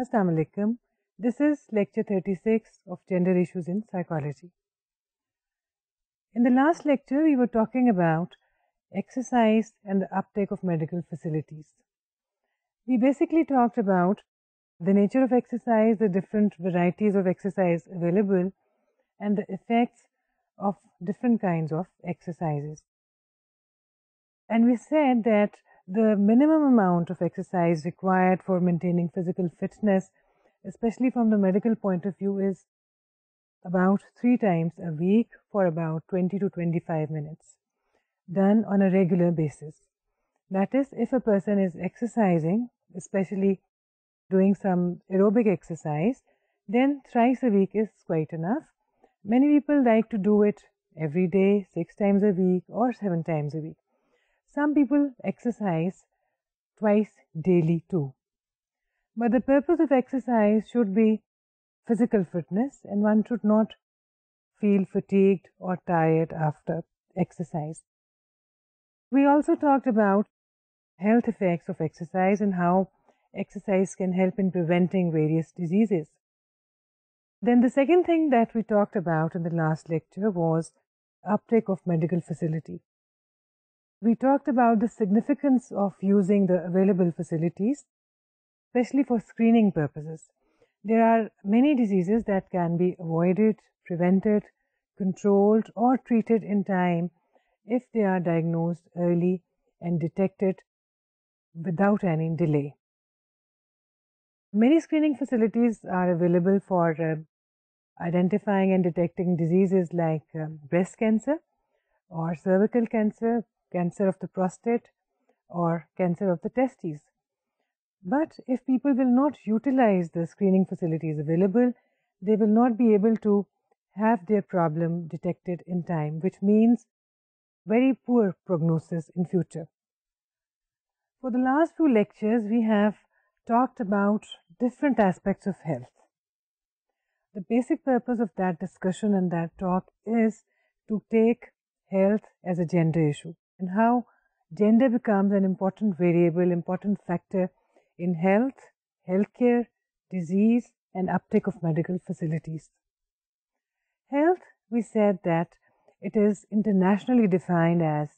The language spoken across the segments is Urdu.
Assalamu alaikum. This is lecture 36 of Gender Issues in Psychology. In the last lecture, we were talking about exercise and the uptake of medical facilities. We basically talked about the nature of exercise, the different varieties of exercise available, and the effects of different kinds of exercises. And we said that the minimum amount of exercise required for maintaining physical fitness, especially from the medical point of view, is about 3 times a week for about 20 to 25 minutes, done on a regular basis. That is, if a person is exercising, especially doing some aerobic exercise, then thrice a week is quite enough. Many people like to do it every day, 6 times a week or 7 times a week. Some people exercise twice daily too. But the purpose of exercise should be physical fitness, and one should not feel fatigued or tired after exercise. We also talked about health effects of exercise and how exercise can help in preventing various diseases. Then the second thing that we talked about in the last lecture was uptake of medical facility. We talked about the significance of using the available facilities, especially for screening purposes. There are many diseases that can be avoided, prevented, controlled, or treated in time if they are diagnosed early and detected without any delay. Many screening facilities are available for identifying and detecting diseases like breast cancer or cervical cancer, cancer of the prostate, or cancer of the testes. But if people will not utilize the screening facilities available, they will not be able to have their problem detected in time, which means very poor prognosis in future. For the last few lectures, we have talked about different aspects of health. The basic purpose of that discussion and that talk is to take health as a gender issue and how gender becomes an important variable, important factor in health, healthcare, disease, and uptake of medical facilities. Health, we said that it is internationally defined as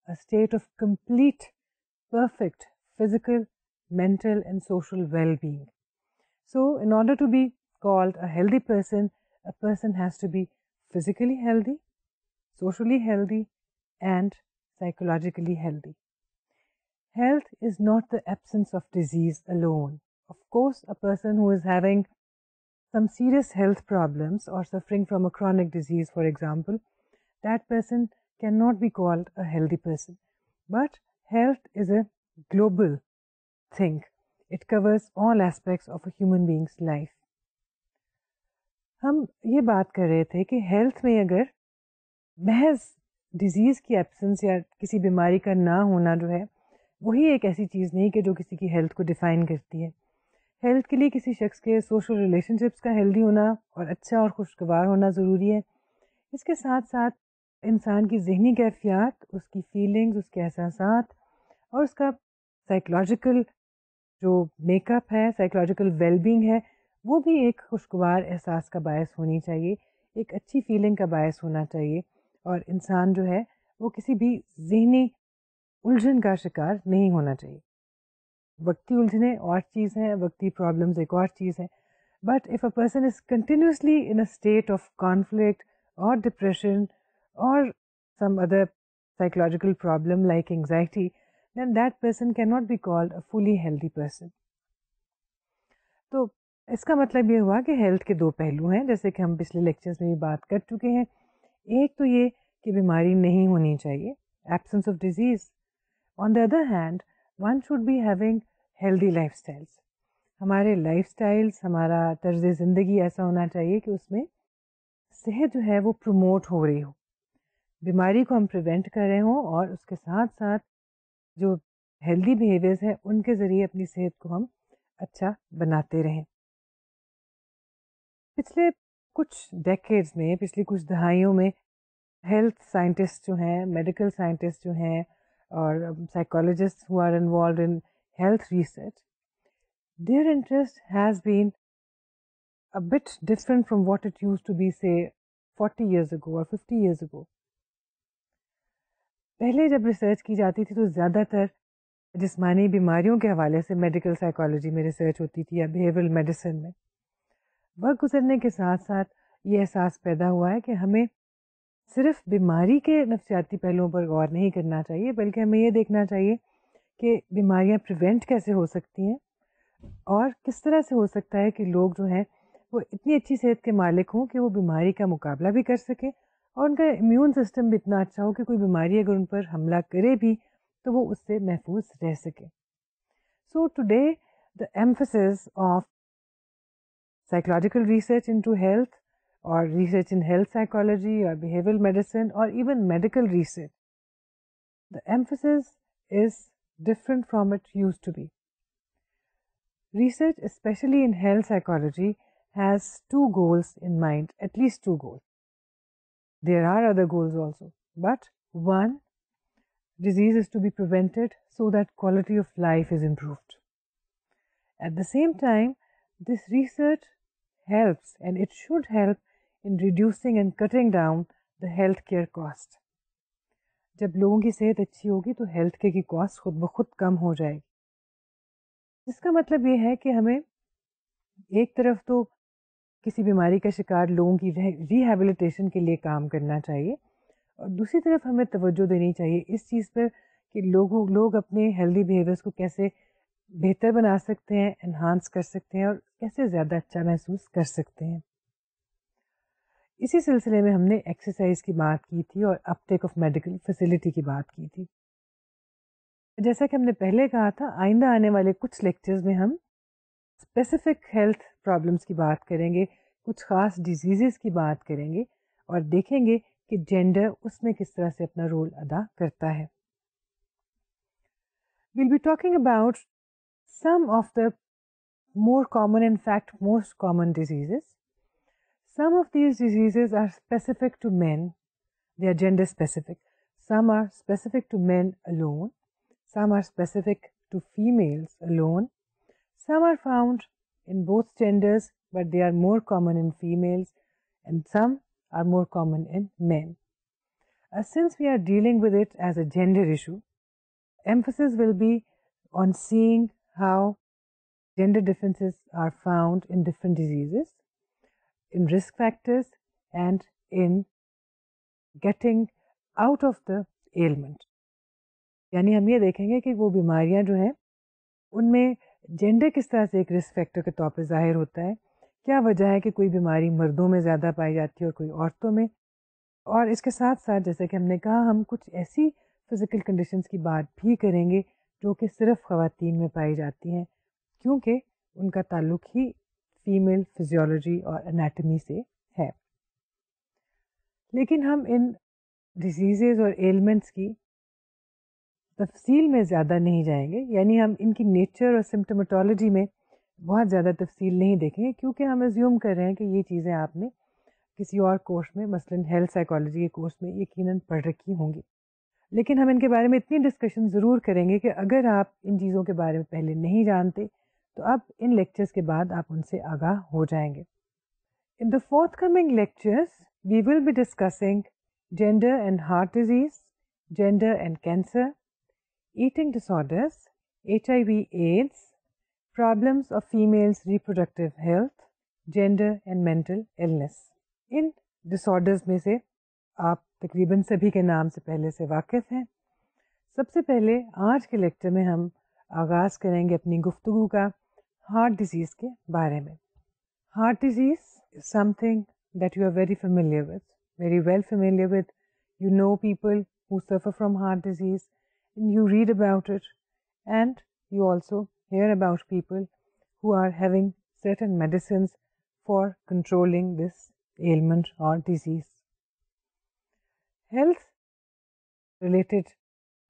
a state of complete, perfect physical, mental, and social well-being. So, in order to be called a healthy person, a person has to be physically healthy, socially healthy, and psychologically healthy. Health is not the absence of disease alone. Of course, a person who is having some serious health problems or suffering from a chronic disease, for example, that person cannot be called a healthy person. But health is a global thing. It covers all aspects of a human being's life. ہم یہ بات کر رہے تھے کہ ہیلتھ میں اگر محض ڈیزیز کی ایبسنس یا کسی بیماری کا نہ ہونا جو ہے وہی ایک ایسی چیز نہیں کہ جو کسی کی ہیلتھ کو ڈیفائن کرتی ہے. ہیلتھ کے لیے کسی شخص کے سوشل ریلیشن شپس کا ہیلدی ہونا اور اچھا اور خوشگوار ہونا ضروری ہے. اس کے ساتھ ساتھ انسان کی ذہنی کیفیات، اس کی فیلنگز، اس کے احساسات اور اس کا سائیکولوجیکل جو میک اپ ہے، سائیکولوجیکل ویل بینگ ہے، وہ بھی ایک خوشگوار احساس کا باعث ہونی چاہیے، ایک اچھی فیلنگ کا باعث ہونا چاہیے، اور انسان جو ہے وہ کسی بھی ذہنی الجھن کا شکار نہیں ہونا چاہیے. وقتی الجھنیں اور چیز ہیں، وقتی پرابلمز ایک اور چیز ہے. But if a person is continuously in a state of conflict اور ڈپریشن اور some other psychological problem like anxiety, then that person cannot be called a fully healthy person. تو اس کا مطلب یہ ہوا کہ ہیلتھ کے 2 پہلو ہیں، جیسے کہ ہم پچھلے لیکچرز میں بھی بات کر چکے ہیں. ایک تو یہ کہ بیماری نہیں ہونی چاہیے، absence of disease. On the other hand, one should be having healthy lifestyles. ہمارے لائف سٹائلس، ہمارا طرز زندگی ایسا ہونا چاہیے کہ اس میں صحت جو ہے وہ پروموٹ ہو رہی ہو، بیماری کو ہم پریونٹ کر رہے ہوں، اور اس کے ساتھ ساتھ جو ہیلدی بیہیویئرز ہیں ان کے ذریعے اپنی صحت کو ہم اچھا بناتے رہیں. پچھلے کچھ ڈیکیڈز میں، پچھلی کچھ دہائیوں میں ہیلتھ سائنٹسٹ جو ہیں، میڈیکل سائنٹسٹ جو ہیں، اور psychologist who are involved in health research, their interest has been a bit different from what it used to be, say, 40 years ago or 50 years ago. پہلے جب ریسرچ کی جاتی تھی تو زیادہ تر جسمانی بیماریوں کے حوالے سے میڈیکل سائیکالوجی میں ریسرچ ہوتی تھی یا بیہیورل میڈیسن میں. وقت گزرنے کے ساتھ ساتھ یہ احساس پیدا ہوا ہے کہ ہمیں صرف بیماری کے نفسیاتی پہلوؤں پر غور نہیں کرنا چاہیے، بلکہ ہمیں یہ دیکھنا چاہیے کہ بیماریاں پریونٹ کیسے ہو سکتی ہیں اور کس طرح سے ہو سکتا ہے کہ لوگ جو ہیں وہ اتنی اچھی صحت کے مالک ہوں کہ وہ بیماری کا مقابلہ بھی کر سکیں اور ان کا امیون سسٹم بھی اتنا اچھا ہو کہ کوئی بیماری اگر ان پر حملہ کرے بھی تو وہ اس سے محفوظ رہ سکے. So today the emphasis of psychological research into health or research in health psychology or behavioral medicine or even medical research, the emphasis is different from it used to be. Research, especially in health psychology, has two goals in mind, at least two goals. There are other goals also, but one, disease is to be prevented so that quality of life is improved. At the same time, this research helps and it should help in reducing and cutting down the health care cost. جب لوگوں کی صحت اچھی ہوگی تو ہیلتھ کیئر کی کاسٹ خود بخود کم ہو جائے گی. اس کا مطلب یہ ہے کہ ہمیں ایک طرف تو کسی بیماری کا شکار لوگوں کی ریہیبلیٹیشن کے لیے کام کرنا چاہیے اور دوسری طرف ہمیں توجہ دینی چاہیے اس چیز پر کہ لوگ اپنے ہیلدی بیہیویئرس کو کیسے بہتر بنا سکتے ہیں، انہانس کر سکتے ہیں اور کیسے زیادہ اچھا محسوس کر سکتے ہیں. اسی سلسلے میں ہم نے ایکسرسائز کی بات کی تھی اور اپ ٹیک آف میڈیکل فیسلٹی کی بات کی تھی. جیسا کہ ہم نے پہلے کہا تھا، آئندہ آنے والے کچھ لیکچرز میں ہم اسپیسیفک ہیلتھ پرابلمس کی بات کریں گے، کچھ خاص ڈیزیزز کی بات کریں گے اور دیکھیں گے کہ جینڈر اس میں کس طرح سے اپنا رول ادا کرتا ہے. We'll be talking about some of the more common, in fact, most common diseases. Some of these diseases are specific to men. They are gender specific. Some are specific to men alone. Some are specific to females alone. Some are found in both genders, but they are more common in females, and some are more common in men. Since we are dealing with it as a gender issue, emphasis will be on seeing how gender differences are found in different diseases, in risk factors, and in getting out of the ailment. یعنی ہم یہ دیکھیں گے کہ وہ بیماریاں جو ہیں ان میں جینڈر کس طرح سے ایک رسک فیکٹر کے طور پہ ظاہر ہوتا ہے، کیا وجہ ہے کہ کوئی بیماری مردوں میں زیادہ پائی جاتی ہے اور کوئی عورتوں میں، اور اس کے ساتھ ساتھ جیسے کہ ہم نے کہا ہم کچھ ایسی فزیکل کنڈیشنز کی بات بھی کریں گے جو کہ صرف خواتین میں پائی جاتی ہیں کیونکہ ان کا تعلق ہی فیمیل فزیولوجی اور انیٹمی سے ہے. لیکن ہم ان ڈیزیزز اور ایلمنٹس کی تفصیل میں زیادہ نہیں جائیں گے، یعنی ہم ان کی نیچر اور سمپٹومٹولوجی میں بہت زیادہ تفصیل نہیں دیکھیں گے کیونکہ ہم ایزیوم کر رہے ہیں کہ یہ چیزیں آپ نے کسی اور کورس میں مثلاً ہیلتھ سائیکالوجی کے کورس میں یقیناً پڑھ رکھی ہوں گی. لیکن ہم ان کے بارے میں اتنی ڈسکشن ضرور کریں گے کہ اگر آپ ان چیزوں کے بارے میں پہلے نہیں جانتے تو اب ان لیکچرز کے بعد آپ ان سے آگاہ ہو جائیں گے. In the forthcoming lectures, we will be discussing gender and heart disease, gender and cancer, eating disorders, HIV/AIDS, problems of females' reproductive health, gender and mental illness. ان ڈسآرڈرز میں سے آپ تقریباً سبھی کے نام سے پہلے سے واقف ہیں. سب سے پہلے آج کے لیکچر میں ہم آغاز کریں گے اپنی گفتگو کا ہارٹ ڈیزیز کے بارے میں. Heart disease is something that you are very familiar with, very well familiar with. You know people who suffer from heart disease and you read about it, and you also hear about people who are having certain medicines for controlling this ailment or disease. Health related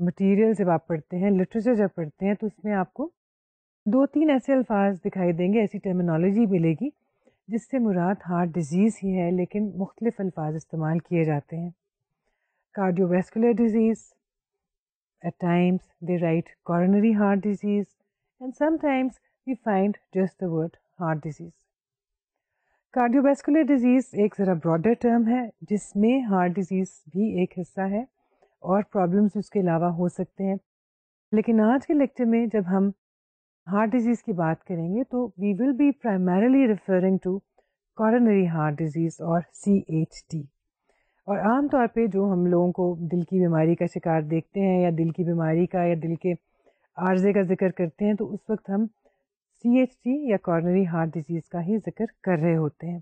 material جب آپ پڑھتے ہیں، لٹریچر جب پڑھتے ہیں تو اس میں آپ کو 2-3 ایسے الفاظ دکھائی دیں گے، ایسی ٹرمینالوجی ملے گی جس سے مراد ہارٹ ڈیزیز ہی ہے لیکن مختلف الفاظ استعمال کیے جاتے ہیں. Cardio vascular disease, at times they write coronary heart disease, and sometimes we find just the word heart disease. Cardiovascular disease ایک ذرا براڈر ٹرم ہے جس میں ہارٹ ڈیزیز بھی ایک حصہ ہے اور پرابلمس اس کے علاوہ ہو سکتے ہیں. لیکن آج کے لیکچر میں جب ہم ہارٹ ڈیزیز کی بات کریں گے تو we will be primarily referring to coronary heart disease اور CHD. اور عام طور پہ جو ہم لوگوں کو دل کی بیماری کا شکار دیکھتے ہیں یا دل کی بیماری کا یا دل کے عارضے کا ذکر کرتے ہیں تو اس وقت ہم CHD یا کورونری ہارٹ ڈیزیز کا ہی ذکر کر رہے ہوتے ہیں.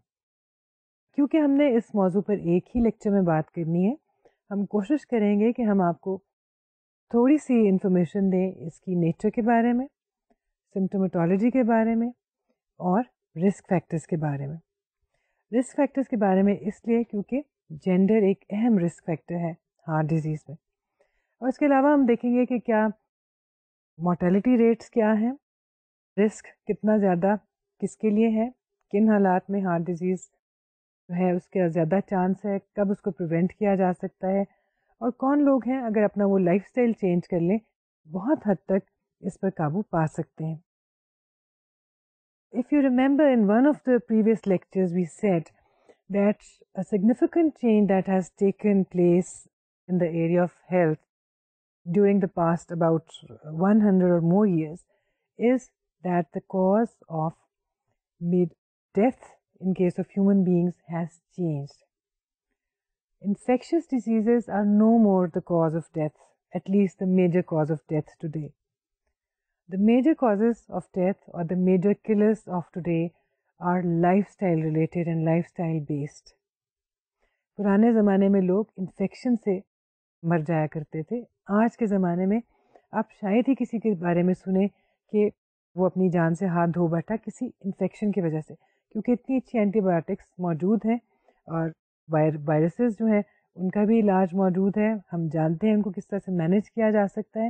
کیونکہ ہم نے اس موضوع پر ایک ہی لیکچر میں بات کرنی ہے، ہم کوشش کریں گے کہ ہم آپ کو تھوڑی سی انفارمیشن دیں اس کی نیچر کے بارے میں، سمپٹومیٹالوجی کے بارے میں اور رسک فیکٹرز کے بارے میں. رسک فیکٹرز کے بارے میں اس لیے کیونکہ جینڈر ایک اہم رسک فیکٹر ہے ہارٹ ڈیزیز میں. اور اس کے علاوہ ہم دیکھیں گے کہ کیا مورٹیلٹی ریٹس کیا ہیں، رسک کتنا زیادہ کس کے لیے ہے، کن حالات میں ہارٹ ڈیزیز جو ہے اس کا زیادہ چانس ہے، کب اس کو پریونٹ کیا جا سکتا ہے، اور کون لوگ ہیں اگر اپنا وہ لائف سٹائل چینج کر لیں بہت حد تک اس پر قابو پا سکتے ہیں. If you remember in one of the previous lectures we said that a significant change that has taken place in the area of health during the past about 100 or more years is that the cause of death in case of human beings has changed. Infectious diseases are no more the cause of death, at least the major cause of death today. The major causes of death or the major killers of today are lifestyle related and lifestyle based. پرانے زمانے میں لوگ انفیکشن سے مر جایا کرتے تھے. آج کے زمانے میں آپ شاید ہی کسی کے بارے میں سنیں کہ وہ اپنی جان سے ہاتھ دھو بیٹھا کسی انفیکشن کی وجہ سے، کیونکہ اتنی اچھی اینٹی بایوٹکس موجود ہیں اور وائرسز جو ہیں ان کا بھی علاج موجود ہے. ہم جانتے ہیں ان کو کس طرح سے مینیج کیا جا سکتا ہے.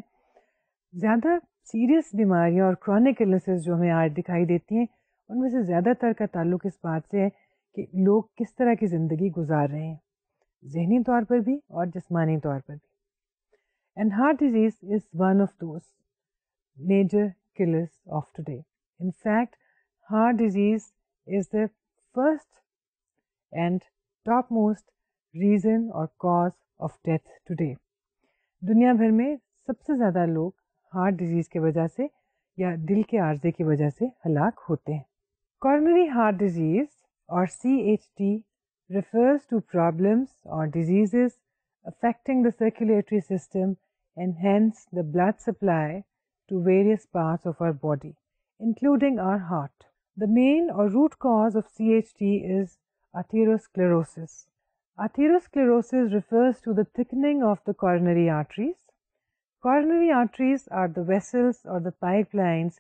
زیادہ سیریس بیماریاں اور کرونک النیسز جو ہمیں آج دکھائی دیتی ہیں ان میں سے زیادہ تر کا تعلق اس بات سے ہے کہ لوگ کس طرح کی زندگی گزار رہے ہیں، ذہنی طور پر بھی اور جسمانی طور پر بھی. And heart disease is one of those major killers of today. In fact, heart disease is the first and topmost reason or cause of death today. دنیا بھر میں سب سے زیادہ لوگ ہارٹ ڈیزیز کی وجہ سے یا دل کے عارضے کی وجہ سے ہلاک ہوتے ہیں. Coronary heart disease or CHD refers to problems or diseases affecting the circulatory system and hence the blood supply to various parts of our body, including our heart. The main or root cause of CHD is atherosclerosis. Atherosclerosis refers to the thickening of the coronary arteries. Coronary arteries are the vessels or the pipelines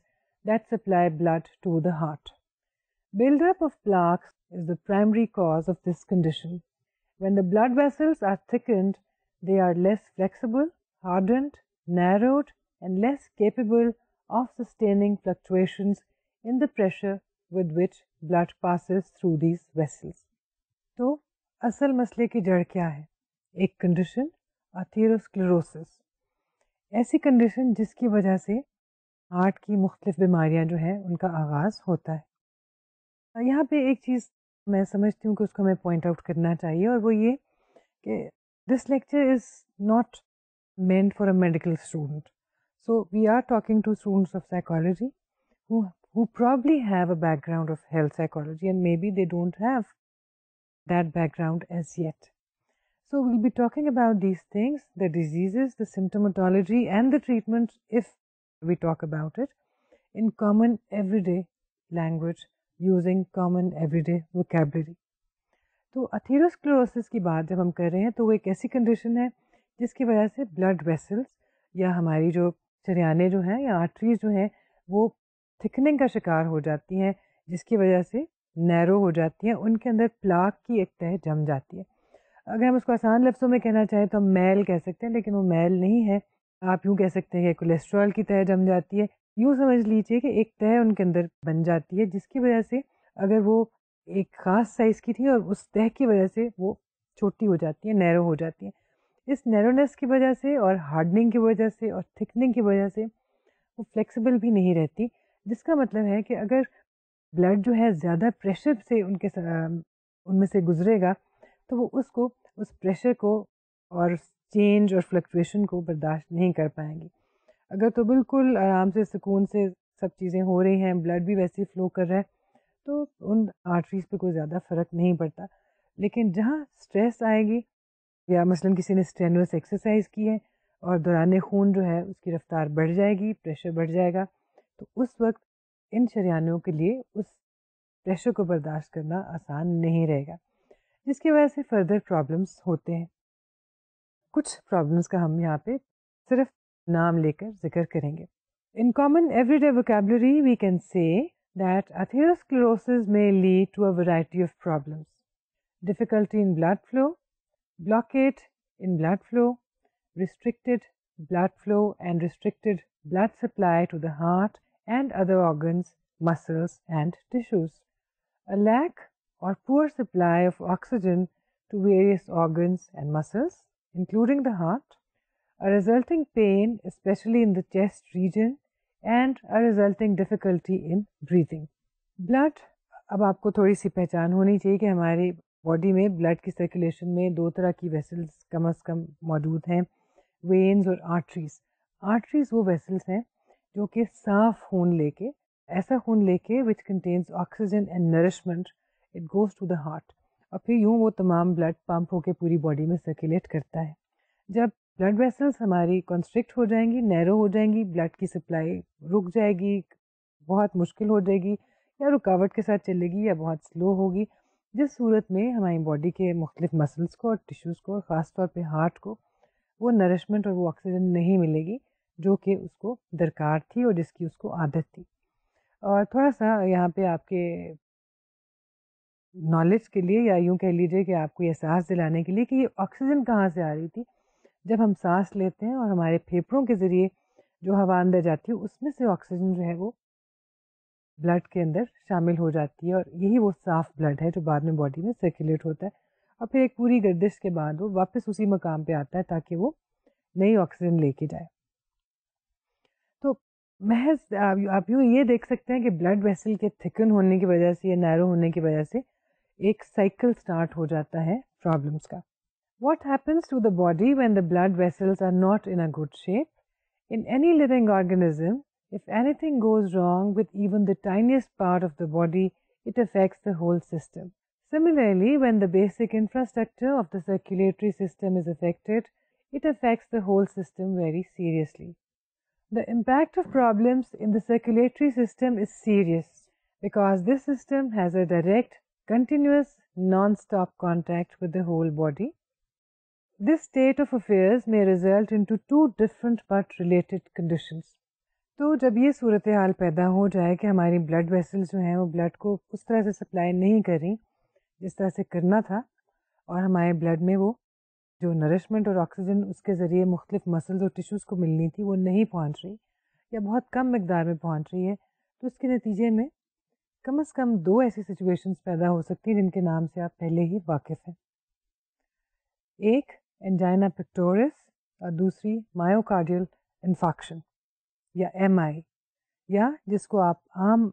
that supply blood to the heart. Buildup of plaques is the primary cause of this condition. When the blood vessels are thickened, they are less flexible, hardened, narrowed, and less capable of sustaining fluctuations in the pressure with which blood passes through these vessels. تو اصل مسئلے کی جڑ کیا ہے؟ ایک کنڈیشن atherosclerosis، ایسی کنڈیشن جس کی وجہ سے ہارٹ کی مختلف بیماریاں جو ہیں ان کا آغاز ہوتا ہے. یہاں پہ ایک چیز میں سمجھتی ہوں کہ اس کو ہمیں پوائنٹ آؤٹ کرنا چاہیے، اور وہ یہ کہ this lecture is not meant for a medical student. So we are talking to students of psychology who probably have a background of health psychology and maybe they don't have that background as yet. So we'll be talking about these things, the diseases, the symptomatology and the treatment if we talk about it in common everyday language using common everyday vocabulary. تو atherosclerosis کی بات جب ہم کر رہے ہیں تو وہ ایک ایسی کنڈیشن ہے جس کی وجہ سے بلڈ ویسلس یا ہماری جو شریانیں جو ہیں یا آرٹریز جو ہیں وہ تھکننگ کا شکار ہو جاتی ہیں، جس کی وجہ سے نیرو ہو جاتی ہیں، ان کے اندر پلاک کی ایک تہہ جم جاتی ہے. اگر ہم اس کو آسان لفظوں میں کہنا چاہیں تو ہم میل کہہ سکتے ہیں، لیکن وہ میل نہیں ہے. آپ یوں کہہ سکتے ہیں کہ کولیسٹرول کی تہہ جم جاتی ہے. یوں سمجھ لیجیے کہ ایک تہہ ان کے اندر بن جاتی ہے جس کی وجہ سے اگر وہ ایک خاص سائز کی تھی اور اس تہہ کی وجہ سے وہ چھوٹی ہو جاتی ہے، نیرو ہو جاتی ہے. اس نیرونیس کی وجہ سے اور ہارڈننگ کی وجہ سے اور تھکننگ کی وجہ سے وہ فلیکسیبل بھی نہیں رہتی، جس کا مطلب ہے کہ اگر بلڈ جو ہے زیادہ پریشر سے ان میں سے گزرے گا تو وہ اس پریشر کو اور چینج اور فلکچویشن کو برداشت نہیں کر پائیں گی. اگر تو بالکل آرام سے سکون سے سب چیزیں ہو رہی ہیں, بلڈ بھی ویسے ہی فلو کر رہا ہے, تو ان آرٹریز پہ کوئی زیادہ فرق نہیں پڑتا. لیکن جہاں اسٹریس آئے گی یا مثلاً کسی نے اسٹرینوس ایکسرسائز کی ہے اور دوران خون جو ہے اس کی رفتار بڑھ جائے گی, پریشر بڑھ جائے گا, تو اس وقت ان شریانوں کے لیے اس پریشر کو برداشت کرنا آسان نہیں رہے گا, جس کی وجہ سے فردر پرابلمس ہوتے ہیں. کچھ پرابلمس کا ہم یہاں پہ صرف نام لے کر ذکر کریں گے. In common everyday vocabulary, we can say that atherosclerosis may lead to a variety of problems. Difficulty in blood flow, blockade in blood flow, restricted blood flow and restricted blood supply to the heart and other organs, muscles and tissues. A lack or poor supply of oxygen to various organs and muscles, including the heart, a resulting pain, especially in the chest region, and a resulting difficulty in breathing. Blood, اب آپ کو تھوڑی سی پہچان ہونی چاہیے کہ ہماری باڈی میں بلڈ کی سرکولیشن میں دو طرح کی ویسلز کم از کم موجود ہیں, وینز اور آرٹریز. آرٹریز وہ ویسلز ہیں جو کہ صاف خون لے کے, ایسا خون لے کے which contains oxygen and nourishment, it goes to the heart, اور پھر یوں وہ تمام بلڈ پمپ ہو کے پوری باڈی میں سرکولیٹ کرتا ہے. جب بلڈ ویسلس ہماری کنسٹرکٹ ہو جائیں گی, نیرو ہو جائیں گی, بلڈ کی سپلائی رک جائے گی, بہت مشکل ہو جائے گی, یا رکاوٹ کے ساتھ چلے گی یا بہت سلو ہوگی, جس صورت میں ہماری باڈی کے مختلف مسلس کو اور ٹیشوز کو, خاص طور پہ ہارٹ کو, وہ نرشمنٹ اور وہ آکسیجن نہیں ملے گی جو کہ اس کو درکار تھی اور جس کی اس کو عادت تھی. اور تھوڑا سا یہاں پہ آپ کے نالج کے لیے, یا یوں کہہ لیجیے کہ آپ کو یہ احساس دلانے کے لیے کہ یہ آکسیجن کہاں سے آ رہی تھی. جب ہم سانس لیتے ہیں اور ہمارے پھیپھڑوں کے ذریعے جو ہوا اندر جاتی ہے, اس میں سے آکسیجن جو ہے وہ بلڈ کے اندر شامل ہو جاتی ہے, اور یہی وہ صاف بلڈ ہے جو بعد میں باڈی میں سرکولیٹ ہوتا ہے, اور پھر ایک پوری گردش کے بعد وہ واپس اسی مقام پہ آتا ہے تاکہ وہ نئی آکسیجن لے کے جائے. تو محض آپ یوں یہ دیکھ سکتے ہیں کہ بلڈ ویسل کے تھکن ہونے کی وجہ سے یا نیرو ہونے کی وجہ سے ایک سائیکل سٹارٹ ہو جاتا ہے پرابلمس کا. What happens to the body when the blood vessels are not in a good shape? In any living organism, if anything goes wrong with even the tiniest part of the body, it affects the whole system. Similarly, when the basic infrastructure of the circulatory system is affected, it affects the whole system very seriously. The impact of problems in the circulatory system is serious because this system has a direct, continuous, non-stop contact with the whole body. This state of affairs may result into two different but related conditions. تو جب یہ صورتحال پیدا ہو جائے کہ ہماری بلڈ ویسلز جو ہیں وہ بلڈ کو اس طرح سے سپلائی نہیں کر رہی جس طرح سے کرنا تھا, اور ہمارے بلڈ میں وہ جو نرشمنٹ اور آکسیجن اس کے ذریعے مختلف مسلز اور ٹیشوز کو ملنی تھی وہ نہیں پہنچ رہی یا بہت کم مقدار میں پہنچ رہی ہے, تو اس کے نتیجے میں کم از کم دو ایسی سچویشنز پیدا ہو سکتی ہیں جن کے نام سے آپ پہلے ہی واقف ہیں. ایک انجائنا پیکٹورس اور دوسری مایوکارڈیل انفارکشن یا ایم آئی, یا جس کو آپ عام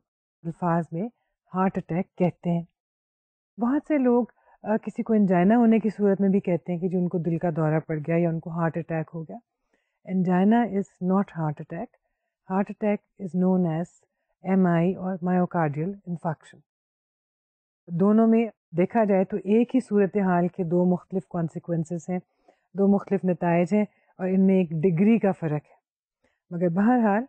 الفاظ میں ہارٹ اٹیک کہتے ہیں. بہت سے لوگ کسی کو انجائنا ہونے کی صورت میں بھی کہتے ہیں کہ جو ان کو دل کا دورہ پڑ گیا یا ان کو ہارٹ اٹیک ہو گیا. Angina is not heart attack. Heart attack is known as M I اور مایوکارڈیل انفارکشن. دونوں میں دیکھا جائے تو ایک ہی صورتحال کے دو مختلف کانسیکوینسز ہیں, دو مختلف نتائج ہیں, اور ان میں ایک ڈگری کا فرق ہے. مگر بہرحال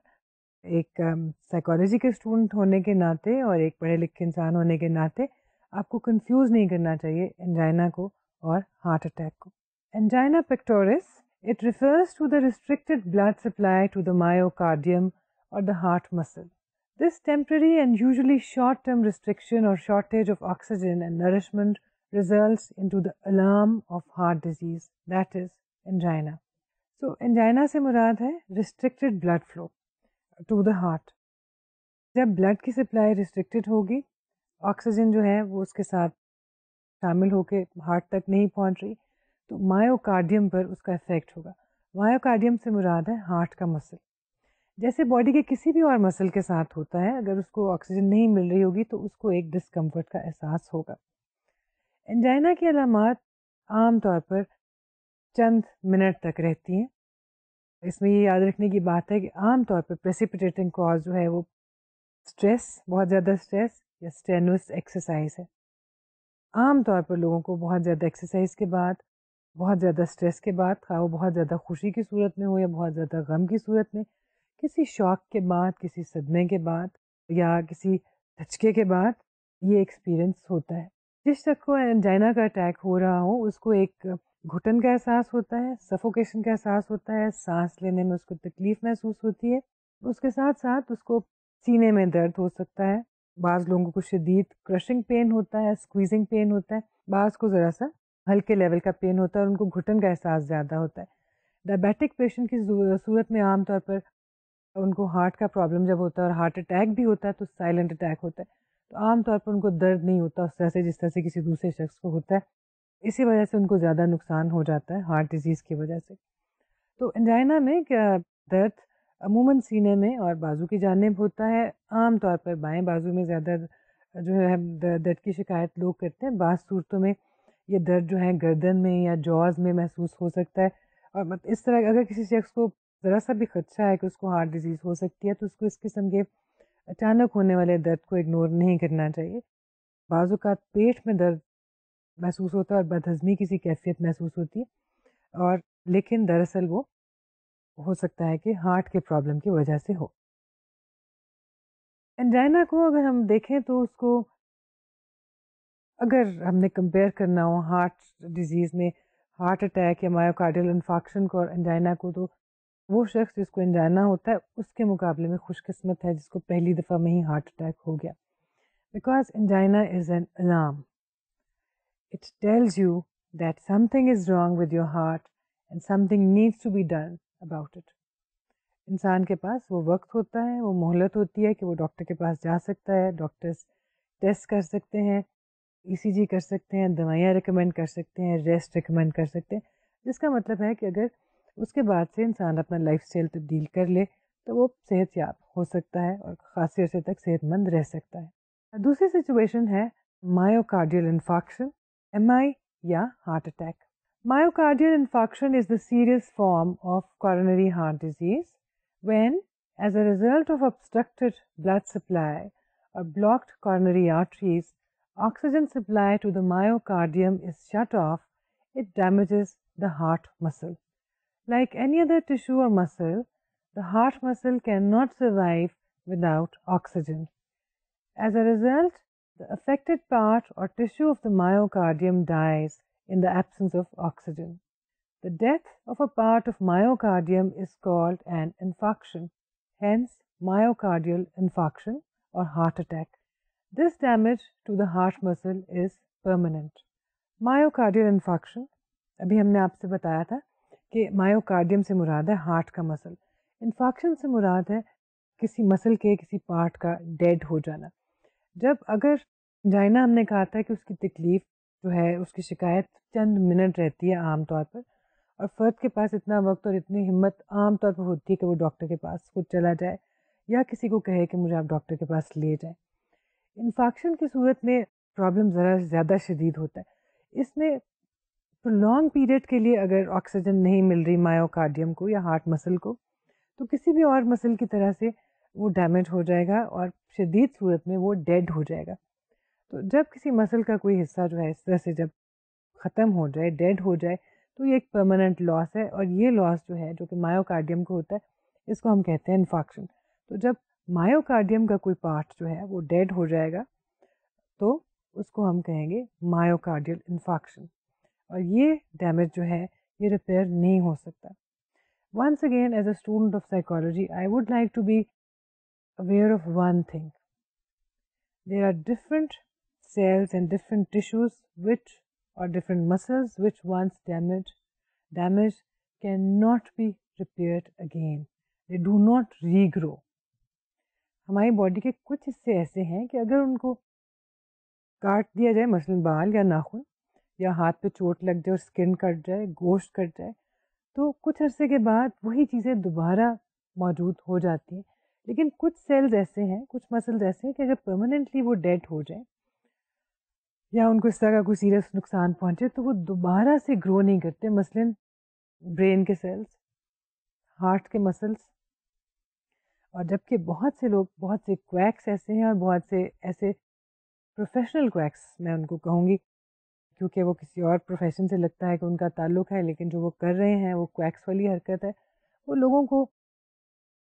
ایک سائیکالوجی کے اسٹوڈنٹ ہونے کے ناطے اور ایک پڑھے لکھے انسان ہونے کے ناطے آپ کو کنفیوز نہیں کرنا چاہیے انجائنا کو اور ہارٹ اٹیک کو. Angina pectoris, it refers to the restricted blood supply to the myocardium اور the heart muscle. This temporary and usually short-term restriction or shortage of oxygen and nourishment results into the alarm of heart disease, that is angina. So angina سے مراد ہے restricted blood flow to the heart. جب بلڈ کی سپلائی ریسٹرکٹیڈ ہوگی, آکسیجن جو ہے وہ اس کے ساتھ شامل ہو کے ہارٹ تک نہیں پہنچ رہی, تو مایوکارڈیم پر اس کا افیکٹ ہوگا. مایوکارڈیم سے مراد ہے ہارٹ کا مسل. جیسے باڈی کے کسی بھی اور مسل کے ساتھ ہوتا ہے، اگر اس کو آکسیجن نہیں مل رہی ہوگی تو اس کو ایک ڈسکمفرٹ کا احساس ہوگا. انجائنا کی علامات عام طور پر چند منٹ تک رہتی ہیں. اس میں یہ یاد رکھنے کی بات ہے کہ عام طور پر پریسیپیٹیٹنگ کاز جو ہے وہ اسٹریس، بہت زیادہ اسٹریس یا اسٹینوس ایکسرسائز ہے. عام طور پر لوگوں کو بہت زیادہ ایکسرسائز کے بعد، بہت زیادہ اسٹریس کے بعد، خواہ وہ بہت زیادہ خوشی کی صورت میں ہو یا بہت زیادہ غم کی صورت میں، کسی شوق کے بعد، کسی صدمے کے بعد یا کسی دھچکے کے بعد یہ ایکسپیرئنس ہوتا ہے. جس شخص کو انجائنا کا اٹیک ہو رہا ہو اس کو ایک گھٹن کا احساس ہوتا ہے، سفوکیشن کا احساس ہوتا ہے، سانس لینے میں اس کو تکلیف محسوس ہوتی ہے. اس کے ساتھ ساتھ اس کو سینے میں درد ہو سکتا ہے. بعض لوگوں کو شدید کرشنگ پین ہوتا ہے، اسکویزنگ پین ہوتا ہے، بعض کو ذرا سا ہلکے لیول کا پین ہوتا ہے اور ان کو گھٹن کا احساس زیادہ ہوتا ہے. ڈائبیٹک پیشنٹ کی صورت میں عام طور پر ان کو ہارٹ کا پرابلم جب ہوتا ہے اور ہارٹ اٹیک بھی ہوتا ہے تو سائلنٹ اٹیک ہوتا ہے، تو عام طور پر ان کو درد نہیں ہوتا اس طرح سے جس طرح سے کسی دوسرے شخص کو ہوتا ہے. اسی وجہ سے ان کو زیادہ نقصان ہو جاتا ہے ہارٹ ڈیزیز کی وجہ سے. تو انجائنا میں درد عموماً سینے میں اور بازو کی جانب ہوتا ہے. عام طور پر بائیں بازو میں زیادہ جو ہے درد کی شکایت لوگ کرتے ہیں. بعض صورتوں میں یہ درد جو ہے گردن میں یا جوز میں محسوس ہو سکتا ہے. اور اس طرح اگر کسی شخص کو ذرا سا بھی خدشہ ہے کہ اس کو ہارٹ ڈیزیز ہو سکتی ہے تو اس کو اس قسم کے اچانک ہونے والے درد کو اگنور نہیں کرنا چاہیے. بعض اوقات پیٹ میں درد محسوس ہوتا ہے اور بدہضمی کی سی کیفیت محسوس ہوتی ہے، اور لیکن دراصل وہ ہو سکتا ہے کہ ہارٹ کے پرابلم کی وجہ سے ہو. انجائنا کو اگر ہم دیکھیں تو اس کو اگر ہم نے کمپیئر کرنا ہو ہارٹ ڈیزیز میں ہارٹ اٹیک یا مایوکارڈیل انفارکشن کو اور انجائنا کو، تو وہ شخص جس کو انجائنا ہوتا ہے اس کے مقابلے میں خوش قسمت ہے جس کو پہلی دفعہ میں ہی ہارٹ اٹیک ہو گیا. Because angina is an alarm. It tells you that something is wrong with your heart and something needs to be done about it. انسان کے پاس وہ وقت ہوتا ہے، وہ مہلت ہوتی ہے کہ وہ ڈاکٹر کے پاس جا سکتا ہے. ڈاکٹرز ٹیسٹ کر سکتے ہیں، ای سی جی کر سکتے ہیں، دوائیاں ریکمینڈ کر سکتے ہیں، ریسٹ ریکمینڈ کر سکتے ہیں، جس کا مطلب ہے کہ اگر اس کے بعد سے انسان اپنا لائف اسٹائل تبدیل کر لے تو وہ صحت یاب ہو سکتا ہے اور خاصی عرصے تک صحت مند رہ سکتا ہے. دوسری سچویشن ہے مایوکارڈیل انفارکشن، ایم آئی یا heart attack. Myocardial infarction is the serious form of coronary heart disease when, as a result of obstructed blood supply or blocked coronary arteries, oxygen supply to the myocardium is shut off. It damages the heart muscle. Like any other tissue or muscle, the heart muscle cannot survive without oxygen. As a result, the affected part or tissue of the myocardium dies in the absence of oxygen. The death of a part of myocardium is called an infarction, hence myocardial infarction or heart attack. This damage to the heart muscle is permanent. Myocardial infarction, ابھی ہم نے آپ سے بتایا تھا کہ مایوکارڈیم سے مراد ہے ہارٹ کا مسل. انفارکشن سے مراد ہے کسی مسل کے کسی پارٹ کا ڈیڈ ہو جانا. جب اگر انجائنا ہم نے کہا تھا کہ اس کی تکلیف جو ہے اس کی شکایت چند منٹ رہتی ہے عام طور پر، اور فرد کے پاس اتنا وقت اور اتنی ہمت عام طور پر ہوتی ہے کہ وہ ڈاکٹر کے پاس خود چلا جائے یا کسی کو کہے کہ مجھے آپ ڈاکٹر کے پاس لے جائیں. انفارکشن کی صورت میں پرابلم ذرا زیادہ شدید ہوتا ہے. اس میں لانگ پیریڈ کے لیے اگر آکسیجن نہیں مل رہی مایوکارڈیم کو یا ہارٹ مسل کو تو کسی بھی اور مسل کی طرح سے وہ ڈیمیج ہو جائے گا اور شدید صورت میں وہ ڈیڈ ہو جائے گا. تو جب کسی مسل کا کوئی حصہ جو ہے اس طرح سے جب ختم ہو جائے، ڈیڈ ہو جائے، تو یہ ایک پرماننٹ لاس ہے، اور یہ لاس جو ہے جو کہ مایوکارڈیم کو ہوتا ہے اس کو ہم کہتے ہیں انفارکشن. تو جب مایوکارڈیم کا کوئی پارٹ جو ہے وہ ڈیڈ ہو جائے گا تو اس کو ہم کہیں گے مایوکارڈیل انفارکشن، اور یہ ڈیمیج جو ہے یہ ریپیئر نہیں ہو سکتا. Once again, as a student of psychology, I would like to be aware of one thing. There are different cells and different tissues which, or different muscles which once damaged cannot be repaired again. They do not regrow. ہماری باڈی کے کچھ حصے ایسے ہیں کہ اگر ان کو کاٹ دیا جائے، مثلاً بال یا ناخن، یا ہاتھ پہ چوٹ لگ جائے اور اسکن کٹ جائے، گوشت کٹ جائے، تو کچھ عرصے کے بعد وہی چیزیں دوبارہ موجود ہو جاتی ہیں. لیکن کچھ سیلز ایسے ہیں, کچھ مسلز ایسے ہیں کہ اگر پرماننٹلی وہ ڈیڈ ہو جائیں یا ان کو اس طرح کا کوئی سیریس نقصان پہنچے تو وہ دوبارہ سے گرو نہیں کرتے. مثلاً برین کے سیلز, ہارٹ کے مسلس. اور جبکہ بہت سے لوگ, بہت سے کویکس ایسے ہیں, اور بہت سے ایسے پروفیشنل کویکس میں ان کو کہوں گی, کیونکہ وہ کسی اور پروفیشن سے لگتا ہے کہ ان کا تعلق ہے, لیکن جو وہ کر رہے ہیں وہ کویکس والی حرکت ہے. وہ لوگوں کو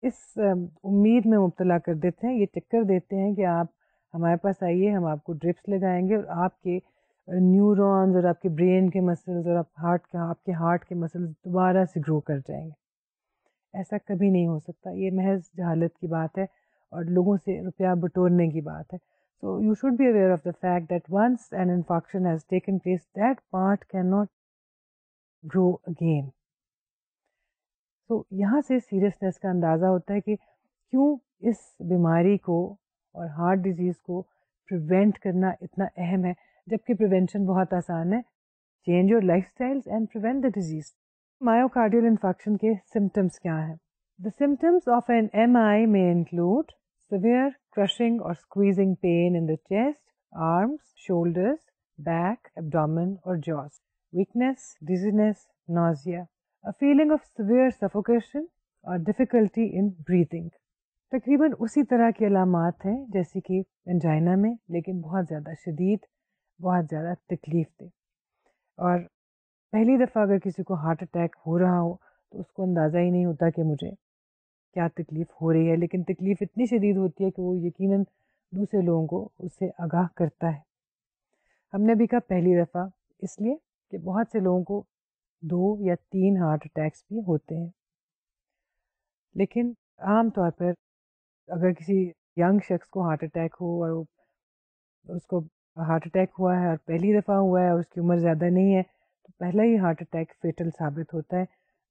اس امید میں مبتلا کر دیتے ہیں, یہ چکر دیتے ہیں کہ آپ ہمارے پاس آئیے, ہم آپ کو ڈرپس لگائیں گے اور آپ کے نیورونز اور آپ کے برین کے مسلز اور آپ کے ہارٹ کے مسلز دوبارہ سے گرو کر جائیں گے. ایسا کبھی نہیں ہو سکتا. یہ محض جہالت کی بات ہے اور لوگوں سے روپیہ بٹورنے کی بات ہے. So you should be aware of the fact that once an infarction has taken place, that part cannot grow again. So یہاں سے سیریسنس کا اندازہ ہوتا ہے کہ کیوں اس بیماری کو اور ہارٹ ڈیزیز کو پریونٹ کرنا اتنا اہم ہے, جبکہ پریونشن بہت آسان ہے. Change your lifestyle and prevent the disease. Myocardial infarction کے سمٹمس کیا ہیں؟ The symptoms of an MI may include severe crushing or squeezing pain in the chest, arms, shoulders, back, abdomen or jaws, weakness, dizziness, nausea, a feeling of severe suffocation or difficulty in breathing. تقریباً اسی طرح کی علامات ہیں جیسے کہ انجائنا میں, لیکن بہت زیادہ شدید, بہت زیادہ تکلیف دہ. اور پہلی دفعہ اگر کسی کو ہارٹ اٹیک ہو رہا ہو تو اس کو اندازہ ہی نہیں ہوتا کہ مجھے کیا تکلیف ہو رہی ہے, لیکن تکلیف اتنی شدید ہوتی ہے کہ وہ یقیناً دوسرے لوگوں کو اس سے آگاہ کرتا ہے. ہم نے بھی کہا پہلی دفعہ, اس لیے کہ بہت سے لوگوں کو 2 یا 3 ہارٹ اٹیکس بھی ہوتے ہیں. لیکن عام طور پر اگر کسی ینگ شخص کو ہارٹ اٹیک ہو اور اس کو ہارٹ اٹیک ہوا ہے اور پہلی دفعہ ہوا ہے اور اس کی عمر زیادہ نہیں ہے, تو پہلا ہی ہارٹ اٹیک فیٹل ثابت ہوتا ہے.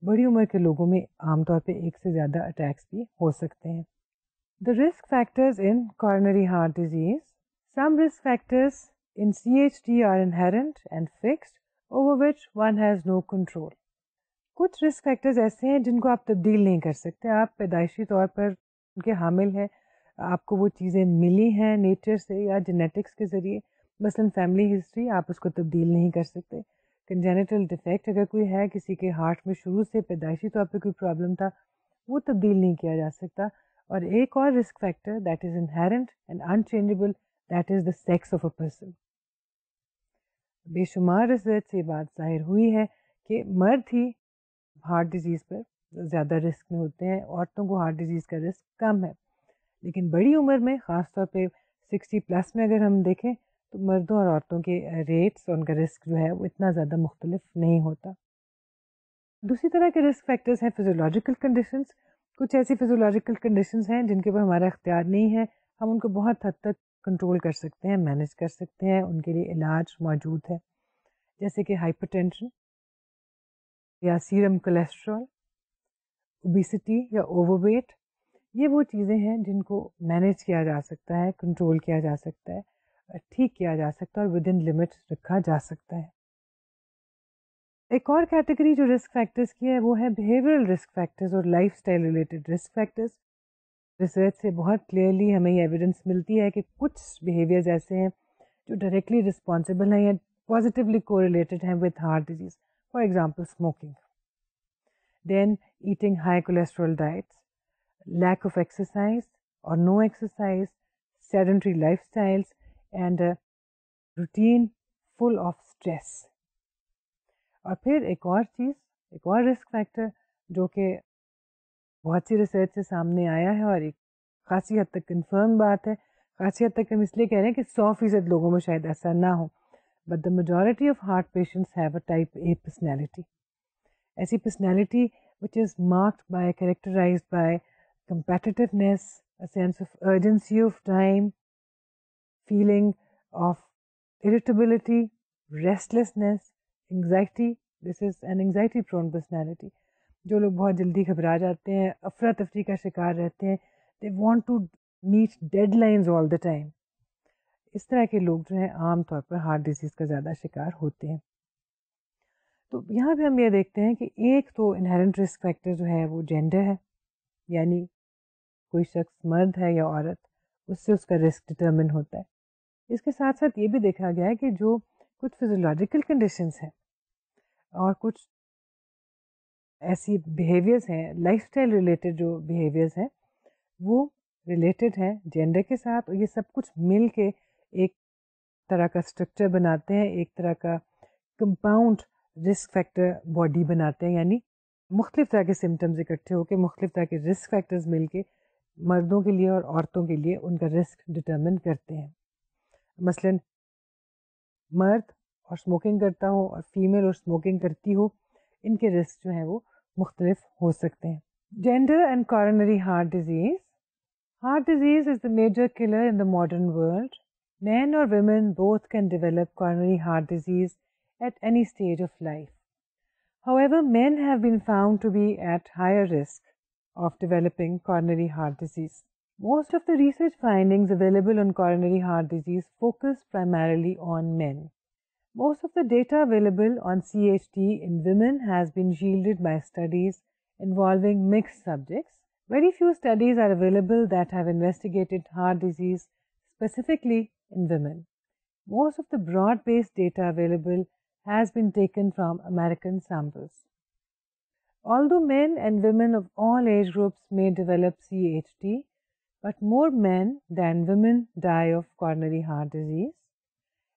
بڑی عمر کے لوگوں میں عام طور پہ 1 سے زیادہ اٹیکس بھی ہو سکتے ہیں. The risk factors in coronary heart disease. Some risk factors in CHD are inherent and fixed, over which one has no control. کچھ رسک فیکٹرز ایسے ہیں جن کو آپ تبدیل نہیں کر سکتے. آپ پیدائشی طور پر ان کے حامل ہیں, آپ کو وہ چیزیں ملی ہیں نیچر سے یا جینیٹکس کے ذریعے. مثلاً فیملی ہسٹری, آپ اس کو تبدیل نہیں کر سکتے. کنجینیٹل ڈیفیکٹ اگر کوئی ہے, کسی کے ہارٹ میں شروع سے پیدائشی طور پہ کوئی پرابلم تھا, وہ تبدیل نہیں کیا جا سکتا. اور ایک اور risk factor that is inherent and unchangeable, that is the sex of a person. بے شمار ریسرچ سے یہ بات ظاہر ہوئی ہے کہ مرد ہی ہارٹ ڈیزیز پر زیادہ رسک میں ہوتے ہیں, عورتوں کو ہارٹ ڈیزیز کا رسک کم ہے. لیکن بڑی عمر میں, خاص طور پہ 60+ میں اگر ہم دیکھیں تو مردوں اور عورتوں کے ریٹس اور ان کا رسک جو ہے وہ اتنا زیادہ مختلف نہیں ہوتا. دوسری طرح کے رسک فیکٹرز ہیں فزیولوجیکل کنڈیشنز. کچھ ایسی فزیولوجیکل کنڈیشنز ہیں جن کے اوپر ہمارا اختیار نہیں ہے, ہم ان کو بہت حد تک کنٹرول کر سکتے ہیں, مینیج کر سکتے ہیں, ان کے لیے علاج موجود ہے, جیسے کہ ہائپر ٹینشن یا سیرم کولیسٹرول, اوبیسٹی یا اوور ویٹ. یہ وہ چیزیں ہیں جن کو مینیج کیا جا سکتا ہے, کنٹرول کیا جا سکتا ہے, ٹھیک کیا جا سکتا ہے اور ود ان لمٹس رکھا جا سکتا ہے. ایک اور کیٹیگری جو رسک فیکٹرز کی ہے وہ ہے بیہیورل رسک فیکٹرز اور life style related risk factors. Research سے بہت کلیئرلی ہمیں یہ ایویڈنس ملتی ہے کہ کچھ بیہیویئرز ایسے ہیں جو ڈائریکٹلی رسپانسبل ہیں یا پازیٹیولی کوریلیٹڈ ہیں with heart disease. For example smoking, then eating high cholesterol diets, lack of exercise or no exercise, sedentary lifestyles, and a routine full of stress. اور پھر ایک اور چیز, ایک اور رسک فیکٹر جو کہ بہت سی ریسرچ سے سامنے آیا ہے اور ایک خاصی حد تک کنفرم بات ہے. خاصی حد تک ہم اس لیے کہہ رہے ہیں کہ 100% لوگوں میں شاید ایسا نہ ہو, but the majority of heart patients have a type A personality. ایسی personality which is marked by, characterized by competitiveness, a sense of urgency of time, feeling of irritability, restlessness, anxiety. This is an anxiety prone personality. جو لوگ بہت جلدی گھبرا جاتے ہیں, افراتفری کا شکار رہتے ہیں, they want to meet deadlines all the time. اس طرح کے لوگ جو ہیں عام طور پر ہارٹ ڈیزیز کا زیادہ شکار ہوتے ہیں. تو یہاں پہ ہم یہ دیکھتے ہیں کہ ایک تو انہیرنٹ رسک فیکٹر جو ہے وہ جینڈر ہے, یعنی کوئی شخص مرد ہے یا عورت، اس سے اس کا رسک ڈٹرمن ہوتا ہے. اس کے ساتھ ساتھ یہ بھی دیکھا گیا ہے کہ جو کچھ فزیولوجیکل کنڈیشنز ہیں اور کچھ ایسی بیہیویئرس ہیں، لائف اسٹائل ریلیٹڈ جو بیہیویئرس ہیں، وہ ریلیٹڈ ہیں جینڈر کے ساتھ، اور یہ سب کچھ مل کے ایک طرح کا اسٹرکچر بناتے ہیں، ایک طرح کا کمپاؤنڈ رسک فیکٹر باڈی بناتے ہیں. یعنی مختلف طرح کے سمٹمز اکٹھے ہو کے مختلف طرح کے رسک فیکٹرز مل کے مردوں کے لیے اور عورتوں کے لیے ان کا رسک ڈٹرمن کرتے ہیں. مثلا مرد اور اسموکنگ کرتا ہو اور فیمیل اور اسموکنگ کرتی ہو، ان کے رسک جو ہیں وہ مختلف ہو سکتے ہیں. Gender and coronary heart disease. Heart disease is the major killer in the modern world. Men or women both can develop coronary heart disease at any stage of life. However, men have been found to be at higher risk of developing coronary heart disease. Most of the research findings available on coronary heart disease focus primarily on men. Most of the data available on CHD in women has been yielded by studies involving mixed subjects. Very few studies are available that have investigated heart disease specifically in women. Most of the broad-based data available has been taken from American samples. Although men and women of all age groups may develop CHD, but more men than women die of coronary heart disease.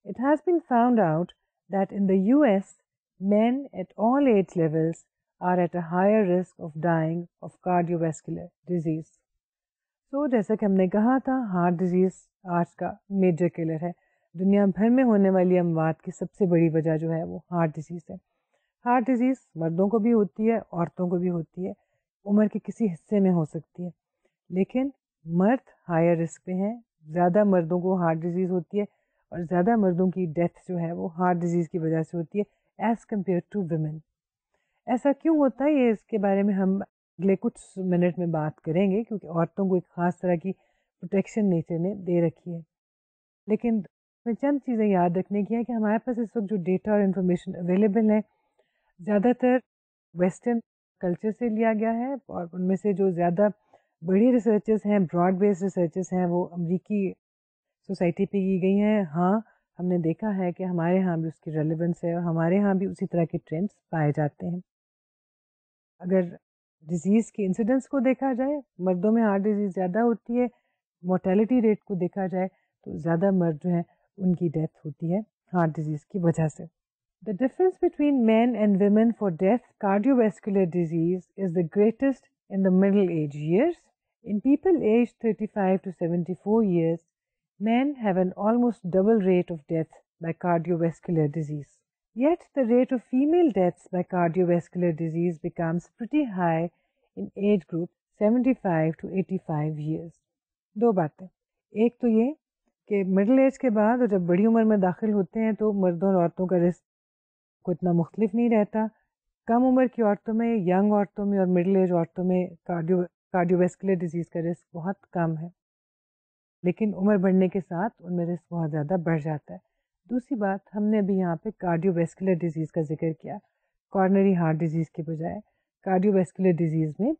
It has been found out that in the US, men at all age levels are at a higher risk of dying of cardiovascular disease. So, جیسا کہ ہم نے کہا تھا، ہارٹ ڈیزیز آج کا میجر کلر ہے. دنیا بھر میں ہونے والی اموات کی سب سے بڑی وجہ جو ہے وہ ہارٹ ڈیزیز ہے. ہارٹ ڈیزیز مردوں کو بھی ہوتی ہے، عورتوں کو بھی ہوتی ہے، عمر کے کسی حصے میں ہو سکتی ہے، لیکن مرد ہائر رسک پہ ہیں. زیادہ مردوں کو ہارٹ ڈیزیز ہوتی ہے اور زیادہ مردوں کی ڈیتھ جو ہے وہ ہارٹ ڈیزیز کی وجہ سے ہوتی ہے ایز کمپیئر ٹو ویمن. ایسا کیوں ہوتا ہے، یہ اس کے بارے میں ہم اگلے کچھ منٹ میں بات کریں گے، کیونکہ عورتوں کو ایک خاص طرح کی پروٹیکشن نیچر نے دے رکھی ہے. لیکن چند چیزیں یاد رکھنے کی ہیں کہ ہمارے پاس اس وقت جو ڈیٹا اور انفارمیشن اویلیبل ہے زیادہ تر ویسٹرن کلچر سے لیا گیا ہے، اور ان میں سے جو زیادہ بڑی ریسرچز ہیں، براڈ بیس ریسرچز ہیں، وہ امریکی سوسائٹی پہ کی گئی ہیں. ہاں، ہم نے دیکھا ہے کہ ہمارے ہاں بھی اس کی ریلیونس ہے اور ہمارے ہاں بھی اسی طرح کے ٹرینڈس پائے جاتے ہیں. اگر ڈیزیز کی انسیڈنس کو دیکھا جائے، مردوں میں ہارٹ ڈیزیز زیادہ ہوتی ہے. مورٹیلٹی ریٹ کو دیکھا جائے تو زیادہ مرد جو ہیں ان کی ڈیتھ ہوتی ہے ہارٹ ڈیزیز کی وجہ سے. The difference between men and women for death cardiovascular disease is the greatest in the middle age years. In people aged 35 to 74 years, men have an almost double rate of death by cardiovascular disease. Yet the rate of female deaths by cardiovascular disease becomes pretty high in age group 75 to 85 years. دو باتیں، ایک تو یہ کہ مڈل ایج کے بعد اور جب بڑی عمر میں داخل ہوتے ہیں تو مردوں اور عورتوں کا رسک کو اتنا مختلف نہیں رہتا. کم عمر کی عورتوں میں، ینگ عورتوں میں اور مڈل ایج عورتوں میں کارڈیوویسکولر ڈیزیز کا رسک بہت کم ہے، لیکن عمر بڑھنے کے ساتھ ان میں رسک بہت زیادہ بڑھ جاتا ہے. دوسری بات، ہم نے ابھی یہاں پہ کارڈیوویسکولر ڈیزیز کا ذکر کیا کارنری ہارٹ ڈیزیز کے بجائے. کارڈیوویسکولر ڈیزیز میں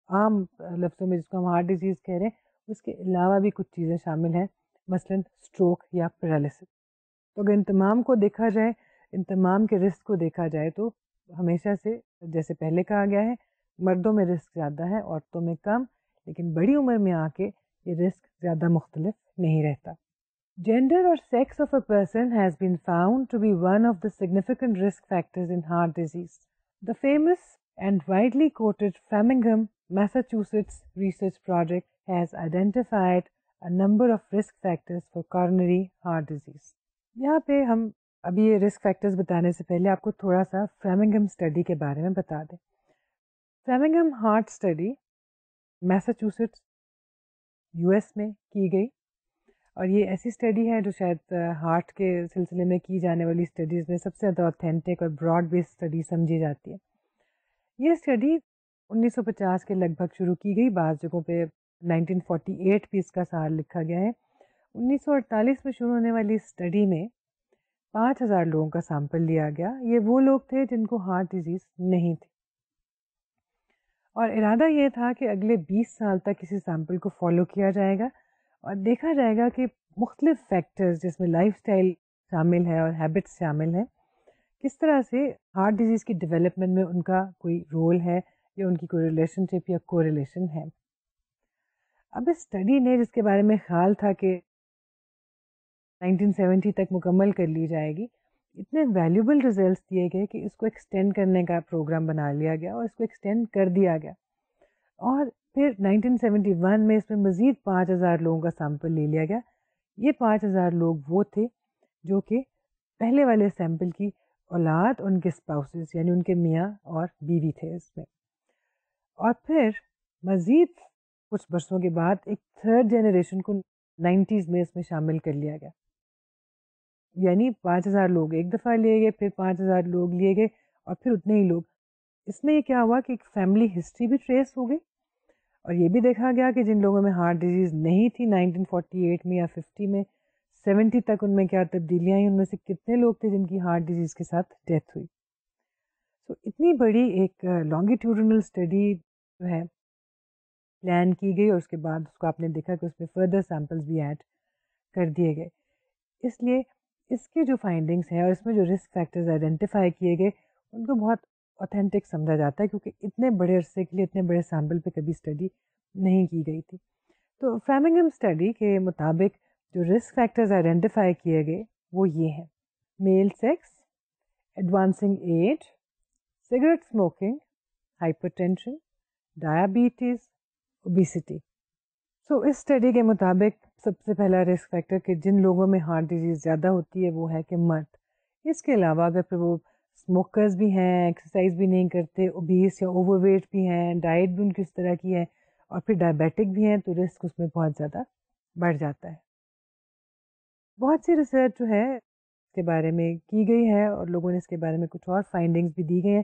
عام لفظوں میں جس کو ہم ہارٹ ڈیزیز کہہ رہے ہیں اس کے علاوہ بھی کچھ چیزیں شامل ہیں، مثلاً اسٹروک یا پیرالسس. تو اگر ان تمام کو دیکھا جائے، ان تمام کے رسک کو دیکھا جائے تو ہمیشہ سے جیسے پہلے کہا گیا ہے مردوں میں رسک زیادہ ہے، عورتوں میں کم، لیکن بڑی عمر میں آ کے یہ رسک زیادہ مختلف نہیں رہتا. Gender or sex of a person has been found to be one of the significant risk factors in heart disease. The famous and widely quoted Framingham, Massachusetts research project has identified a number of risk factors for coronary heart disease. یہاں پہ ہم ابھی یہ رسک فیکٹرز بتانے سے پہلے آپ کو تھوڑا سا فریمنگھم اسٹڈی کے بارے میں بتا دیں. Framingham heart study Massachusetts U S میں کی گئی، اور یہ ایسی اسٹڈی ہے جو شاید ہارٹ کے سلسلے میں کی جانے والی اسٹڈیز میں سب سے زیادہ اوتھینٹک اور براڈ بیس اسٹڈی سمجھی جاتی ہے. یہ اسٹڈی 1950 کے لگ بھگ شروع کی گئی، بعض جگہوں پہ 1948 بھی اس کا سال لکھا گیا ہے. 1948 میں شروع ہونے والی اسٹڈی میں 5000 لوگوں کا سیمپل لیا گیا. یہ وہ لوگ تھے جن کو ہارٹ ڈیزیز نہیں تھی، اور ارادہ یہ تھا کہ اگلے 20 سال تک کسی سیمپل کو فالو کیا جائے گا اور دیکھا جائے گا کہ مختلف فیکٹرز جس میں لائف اسٹائل شامل ہے اور ہیبٹس شامل ہیں کس طرح سے ہارٹ ڈیزیز کی ڈیولپمنٹ میں ان کا کوئی رول ہے یا ان کی کوئی ریلیشن شپ یا کوریلیشن ہے. اب اس اسٹڈی نے جس کے بارے میں خیال تھا کہ 1970 تک مکمل کر لی جائے گی, اتنے ویلیوبل ریزلٹس دیے گئے کہ اس کو ایکسٹینڈ کرنے کا پروگرام بنا لیا گیا اور اس کو ایکسٹینڈ کر دیا گیا. اور پھر 1971 میں اس میں مزید 5000 لوگوں کا سیمپل لے لیا گیا. یہ 5000 لوگ وہ تھے جو کہ پہلے والے سیمپل کی اولاد, ان کے اسپاؤسز یعنی ان کے میاں اور بیوی تھے اس میں. اور پھر مزید کچھ برسوں کے بعد ایک تھرڈ جنریشن کو 90s میں اس میں شامل کر لیا گیا. یعنی 5000 لوگ ایک دفعہ لیے گئے, پھر 5000 لوگ لیے گئے اور پھر اتنے ہی لوگ. اس میں یہ کیا ہوا کہ ایک فیملی ہسٹری بھی ٹریس ہو گئی اور یہ بھی دیکھا گیا کہ جن لوگوں میں ہارٹ ڈیزیز نہیں تھی 1948 میں یا 50 میں 70 تک ان میں کیا تبدیلیاں آئیں, ان میں سے کتنے لوگ تھے جن کی ہارٹ ڈیزیز کے ساتھ ڈیتھ ہوئی. تو اتنی بڑی ایک لانگیٹیوڈنل اسٹڈی جو ہے پلان کی گئی اور اس کے بعد اس کو آپ نے دیکھا کہ اس میں فردر سیمپلز بھی ایڈ کر دیے گئے. اس لیے اس کے جو فائنڈنگس ہیں اور اس میں جو رسک فیکٹرز آئیڈینٹیفائی کیے گئے ان کو بہت اوتھینٹک سمجھا جاتا ہے کیونکہ اتنے بڑے عرصے کے لیے اتنے بڑے سیمپل پہ کبھی اسٹڈی نہیں کی گئی تھی. تو فرامنگھم اسٹڈی کے مطابق جو رسک فیکٹرز آئیڈینٹیفائی کیے گئے وہ یہ ہیں: male sex, advancing age, cigarette smoking, hypertension, diabetes, obesity. So اس اسٹڈی کے مطابق سب سے پہلا رسک فیکٹر کہ جن لوگوں میں ہارٹ ڈیزیز زیادہ ہوتی ہے وہ ہے کہ مرد. اس کے علاوہ اگر پھر وہ اسموکرز بھی ہیں, ایکسرسائز بھی نہیں کرتے, اوبیس یا اوور ویٹ بھی ہیں, ڈائٹ بھی ان کی اس طرح کی ہے اور پھر ڈائبیٹک بھی ہیں, تو رسک اس میں بہت زیادہ بڑھ جاتا ہے. بہت سی ریسرچ جو ہے اس کے بارے میں کی گئی ہے اور لوگوں نے اس کے بارے میں کچھ اور فائنڈنگز بھی دی گئی ہیں.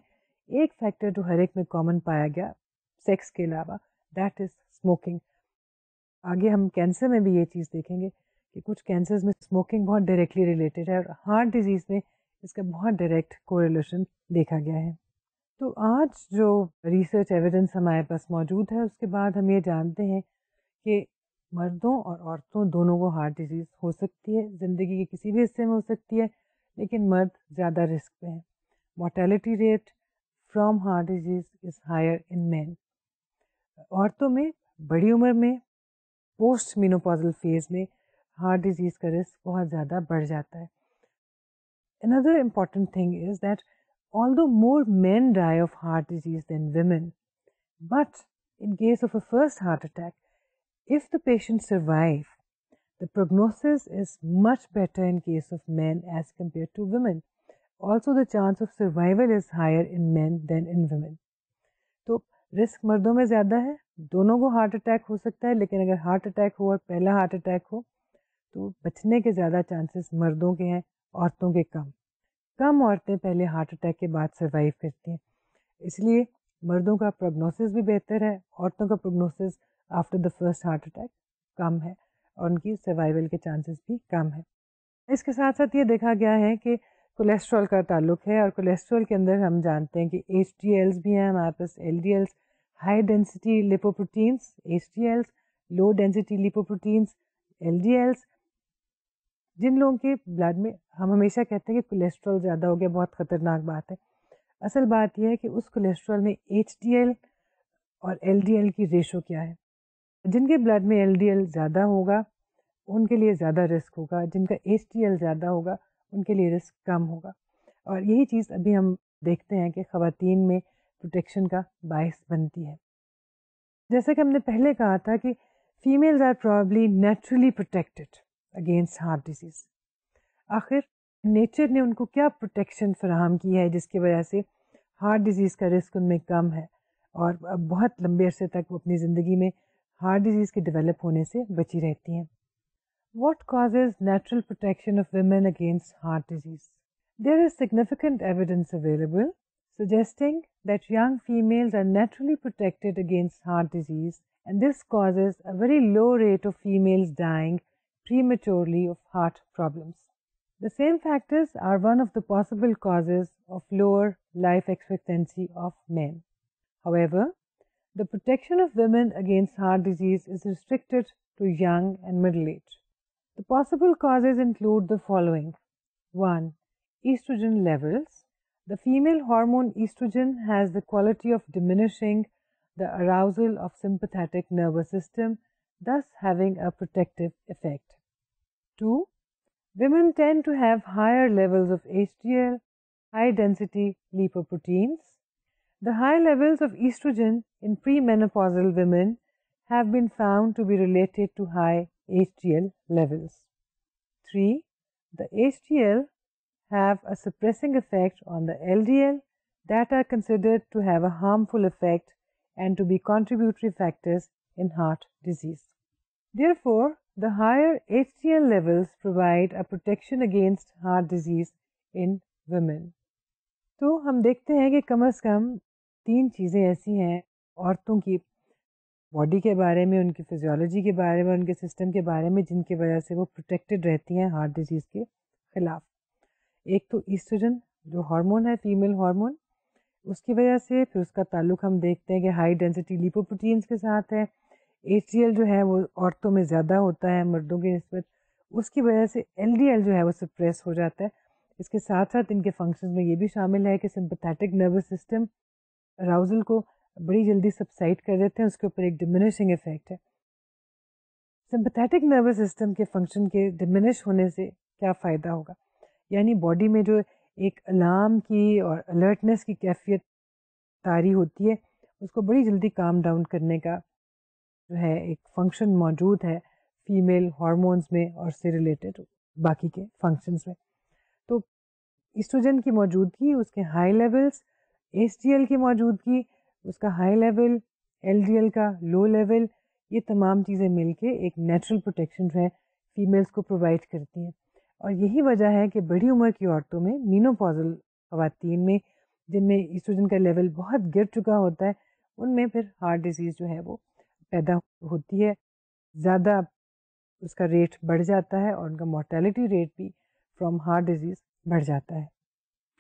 ایک فیکٹر جو ہر ایک میں کامن پایا گیا سیکس کے علاوہ, دیٹ از اسموکنگ. آگے ہم کینسر میں بھی یہ چیز دیکھیں گے کہ کچھ کینسرز میں اسموکنگ بہت ڈائریکٹلی ریلیٹڈ ہے اور ہارٹ ڈیزیز میں اس کا بہت ڈائریکٹ کوریلیشن دیکھا گیا ہے. تو آج جو ریسرچ ایویڈنس ہمارے پاس موجود ہے اس کے بعد ہم یہ جانتے ہیں کہ مردوں اور عورتوں دونوں کو ہارٹ ڈیزیز ہو سکتی ہے, زندگی کے کسی بھی حصے میں ہو سکتی ہے, لیکن مرد زیادہ رسک پہ ہیں. Mortality rate from heart disease is higher in men. عورتوں میں بڑی عمر میں پوسٹ مینوپازل فیز میں ہارٹ ڈیزیز کا رسک بہت زیادہ بڑھ جاتا ہے. Another important thing is that although more men die of heart disease than women, but in case of a first heart attack, if the patient survive, the prognosis is much better in case of men as compared to women. Also, the chance of survival is higher in men than in women. تو رسک مردوں میں زیادہ ہے, دونوں کو ہارٹ اٹیک ہو سکتا ہے, لیکن اگر ہارٹ اٹیک ہو اور پہلا ہارٹ اٹیک ہو تو بچنے کے زیادہ چانسز مردوں کے ہیں, عورتوں کے کم. کم عورتیں پہلے ہارٹ اٹیک کے بعد سروائیو کرتی ہیں, اس لیے مردوں کا پروگنوسس بھی بہتر ہے, عورتوں کا prognosis after the first heart attack کم ہے اور ان کی سروائیول کے چانسز بھی کم ہیں. اس کے ساتھ ساتھ یہ دیکھا گیا ہے کہ کولیسٹرول کا تعلق ہے اور کولیسٹرول کے اندر ہم جانتے ہیں کہ ایچ ڈی ایلز بھی ہیں ہمارے پاس, L D Ls, high density lipoproteins H D Ls, low density lipoproteins L D Ls. جن لوگوں کے بلڈ میں ہم ہمیشہ کہتے ہیں کہ کولیسٹرول زیادہ ہو گیا, بہت خطرناک بات ہے. اصل بات یہ ہے کہ اس کولیسٹرول میں ایچ ڈی ایل اور ایل ڈی ایل کی ریشو کیا ہے. جن کے بلڈ میں ایل ڈی ایل زیادہ ہوگا ان کے لیے زیادہ رسک ہوگا, جن کا ایچ ڈی ایل زیادہ ہوگا ان کے لیے رسک کم ہوگا. اور یہی چیز ابھی ہم دیکھتے ہیں کہ خواتین میں پروٹیکشن کا باعث بنتی ہے. جیسا کہ ہم نے پہلے کہا تھا کہ females are probably naturally protected against heart disease. آخر نیچر نے ان کو کیا پروٹیکشن فراہم کی ہے جس کی وجہ سے ہارٹ ڈیزیز کا رسک ان میں کم ہے اور بہت لمبے عرصے تک وہ اپنی زندگی میں ہارٹ ڈیزیز کے ڈیولپ ہونے سے بچی رہتی ہیں. What causes natural protection of women against heart disease? There is significant evidence available suggesting that young females are naturally protected against heart disease, and this causes a very low rate of females dying prematurely of heart problems. The same factors are one of the possible causes of lower life expectancy of men. However, The protection of women against heart disease is restricted to young and middle age. The possible causes include the following. 1. Estrogen levels. The female hormone estrogen has the quality of diminishing the arousal of sympathetic nervous system, thus having a protective effect. 2. Women tend to have higher levels of HDL, high-density lipoproteins. The high levels of estrogen in premenopausal women have been found to be related to high HDL levels. 3. The HDL have a suppressing effect on the LDL that are considered to have a harmful effect and to be contributory factors in heart disease. Therefore, the higher HDL levels provide a protection against heart disease in women. تو ہم دیکھتے ہیں کہ کم از کم 3 چیزیں ایسی ہیں عورتوں کی باڈی کے بارے میں، ان کی فزیولوجی کے بارے میں، ان کے سسٹم کے بارے میں، جن کی وجہ سے وہ پروٹیکٹڈ رہتی ہیں ہارٹ ڈیزیز کے خلاف. ایک تو ایسٹروجن جو ہارمون ہے، فیمیل ہارمون، اس کی وجہ سے. پھر اس کا تعلق ہم دیکھتے ہیں کہ ہائی ڈینسٹی لیپوپروٹینس کے ساتھ ہے. ایچ ڈی ایل جو ہے وہ عورتوں میں زیادہ ہوتا ہے مردوں کی نسبت، اس کی وجہ سے ایل ڈی ایل جو ہے وہ سپریس ہو جاتا ہے. اس کے ساتھ ساتھ ان کے فنکشنز میں یہ بھی شامل ہے کہ سمپیتھیٹک نروس سسٹم اراؤزل کو بڑی جلدی سبسائڈ کر دیتے ہیں، اس کے اوپر ایک ڈیمینشنگ افیکٹ ہے. سمپیتھیٹک نروس سسٹم کے فنکشن کے ڈیمینش ہونے سے کیا فائدہ ہوگا؟ یعنی باڈی میں جو ایک الارم کی اور الرٹنس کی کیفیت طاری ہوتی ہے، اس کو بڑی جلدی کام ڈاؤن کرنے کا جو ہے ایک فنکشن موجود ہے فیمیل ہارمونز میں اور سے ریلیٹڈ باقی کے فنکشنز میں. تو ایسٹروجن کی موجودگی، اس کے high levels, H D L کی موجودگی، اس کا high level, L D L کا لو لیول، یہ تمام چیزیں مل کے ایک نیچرل پروٹیکشن جو ہے فیمیلز کو پرووائڈ کرتی ہیں. اور یہی وجہ ہے کہ بڑی عمر کی عورتوں میں، مینوپازل خواتین میں، جن میں ایسٹروجن کا لیول بہت گر چکا ہوتا ہے، ان میں پھر ہارٹ ڈیزیز جو ہے وہ پیدا ہوتی ہے، زیادہ اس کا ریٹ بڑھ جاتا ہے اور ان کا مورٹیلٹی ریٹ بھی فرام ہارٹ ڈیزیز بڑھ جاتا ہے.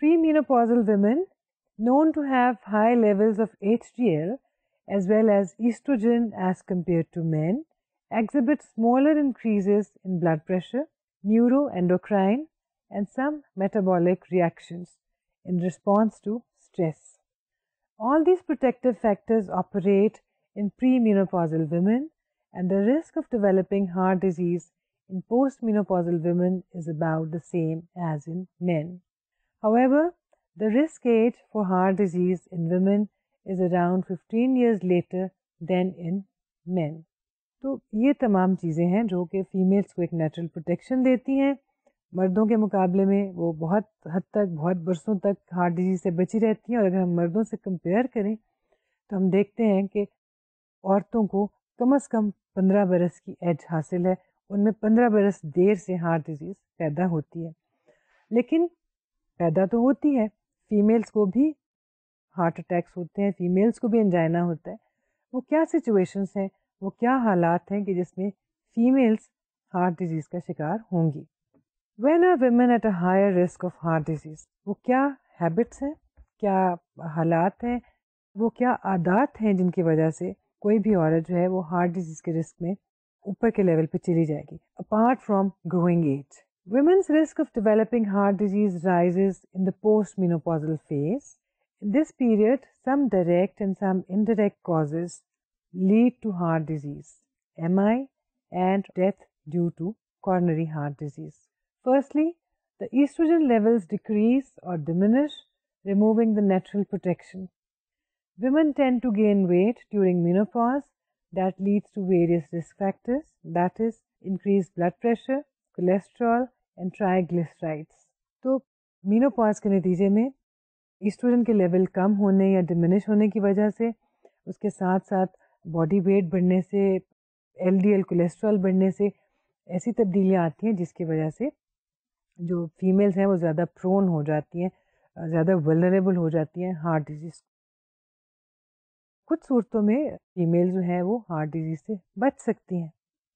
Pre menopausal women known to have high levels of HDL as well as estrogen as compared to men exhibit smaller increases in blood pressure, neuroendocrine, and some metabolic reactions in response to stress. All these protective factors operate in premenopausal women, and the risk of developing heart disease in postmenopausal women is about the same as in men. However, the risk age for heart disease in women is around 15 years later than in men. تو یہ تمام چیزیں ہیں جو کہ فیمیلز کو ایک نیچرل پروٹیکشن دیتی ہیں. مردوں کے مقابلے میں وہ بہت حد تک، بہت برسوں تک ہارٹ ڈیزیز سے بچی رہتی ہیں. اور اگر ہم مردوں سے کمپیئر کریں تو ہم دیکھتے ہیں کہ عورتوں کو کم از کم 15 برس کی ایج حاصل ہے، ان میں 15 برس دیر سے ہارٹ ڈیزیز پیدا ہوتی ہے. لیکن پیدا تو ہوتی ہے، فیمیلز کو بھی ہارٹ اٹیکس ہوتے ہیں، فیمیلز کو بھی انجائنا ہوتا ہے. وہ کیا سچویشنز ہیں، وہ کیا حالات ہیں کہ جس میں فیمیلز ہارٹ ڈیزیز کا شکار ہوں گی؟ When are women at a higher risk of heart disease, وہ کیا ہیبٹس ہیں، کیا حالات ہیں، وہ کیا عادات ہیں جن کی وجہ سے کوئی بھی عورت جو ہے وہ ہارٹ ڈیزیز کے رسک میں اوپر کے لیول پہ چلی جائے گی apart from growing age. Women's risk of developing heart disease rises in the postmenopausal phase. In this period, some direct and some indirect causes lead to heart disease, MI, and death due to coronary heart disease. Firstly, the estrogen levels decrease or diminish, removing the natural protection. Women tend to gain weight during menopause. That leads to various risk factors, that is, increased blood pressure, cholesterol and triglycerides. تو مینوپاز کے نتیجے میں ایسٹروجن کے لیول کم ہونے یا ڈیمینش ہونے کی وجہ سے، اس کے ساتھ ساتھ باڈی ویٹ بڑھنے سے، ایل ڈی ایل کولیسٹرول بڑھنے سے ایسی تبدیلیاں آتی ہیں جس کی وجہ سے جو فیمیلز ہیں وہ زیادہ پرون ہو جاتی ہیں، زیادہ ولنریبل ہو جاتی ہیں ہارٹ ڈیزیز. کچھ صورتوں میں فیمیل جو ہیں وہ ہارٹ ڈیزیز سے بچ سکتی ہیں.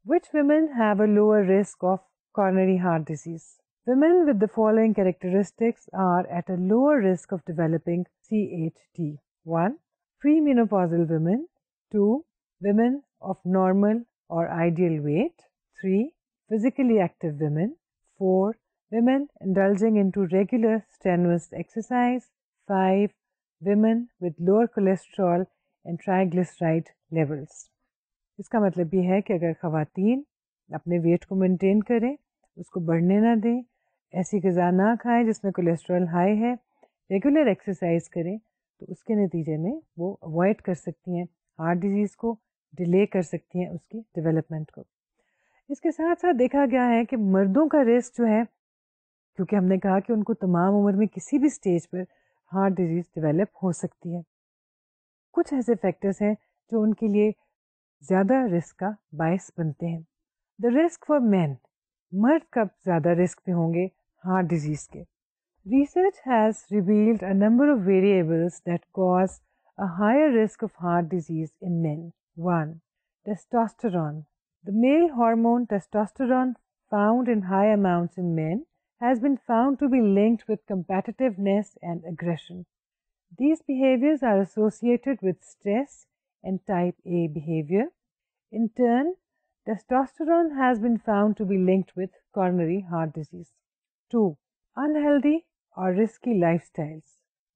Which women have a lower risk of coronary heart disease? Women with the following characteristics are at a lower risk of developing CHD. 1. Premenopausal women. 2. Women of normal or ideal weight. 3. Physically active women. 4. Women indulging into regular strenuous exercise. 5. Women with lower cholesterol and triglyceride levels. اس کا مطلب یہ ہے کہ اگر خواتین اپنے ویٹ کو مینٹین کریں، اس کو بڑھنے نہ دیں، ایسی غذا نہ کھائیں جس میں کولیسٹرول ہائی ہے، ریگولر ایکسرسائز کریں، تو اس کے نتیجے میں وہ اوائڈ کر سکتی ہیں ہارٹ ڈیزیز کو، ڈیلے کر سکتی ہیں اس کی ڈیولپمنٹ کو. اس کے ساتھ ساتھ دیکھا گیا ہے کہ مردوں کا رسک جو ہے، کیونکہ ہم نے کہا کہ ان کو تمام عمر میں کسی بھی اسٹیج پر ہارٹ ڈیزیز ڈیولپ ہو سکتی ہے، کچھ ایسے فیکٹرز ہیں جو ان کے لیے زیادہ رسک کا باعث بنتے ہیں. دا رسک فار مین، مرد کب زیادہ رسک پہ ہوں گے ہارٹ ڈیزیز کے؟ Research has revealed a number of variables that cause a higher risk of heart disease in men. 1. Testosterone. The male hormone testosterone, found in high amounts in men, has been found to be linked with competitiveness and aggression. These behaviors are associated with stress and type A behavior. In turn, testosterone has been found to be linked with coronary heart disease. 2. Unhealthy or risky lifestyles.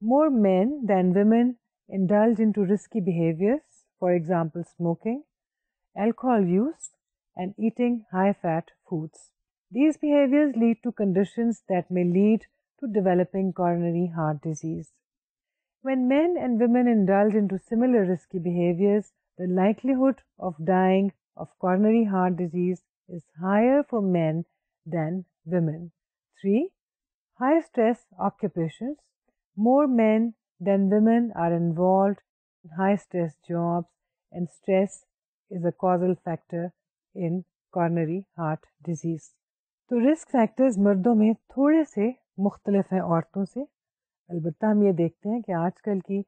More men than women indulge into risky behaviors, for example, smoking, alcohol use, and eating high-fat foods. These behaviors lead to conditions that may lead to developing coronary heart disease. When men and women indulge into similar risky behaviors, the likelihood of dying of coronary heart disease is higher for men than women. 3. High-stress occupations. More men than women are involved in high-stress jobs, and stress is a causal factor in coronary heart disease. تو رسک فیکٹرز مردوں میں تھوڑے سے مختلف ہیں عورتوں سے. البتہ ہم یہ دیکھتے ہیں کہ آج کل کی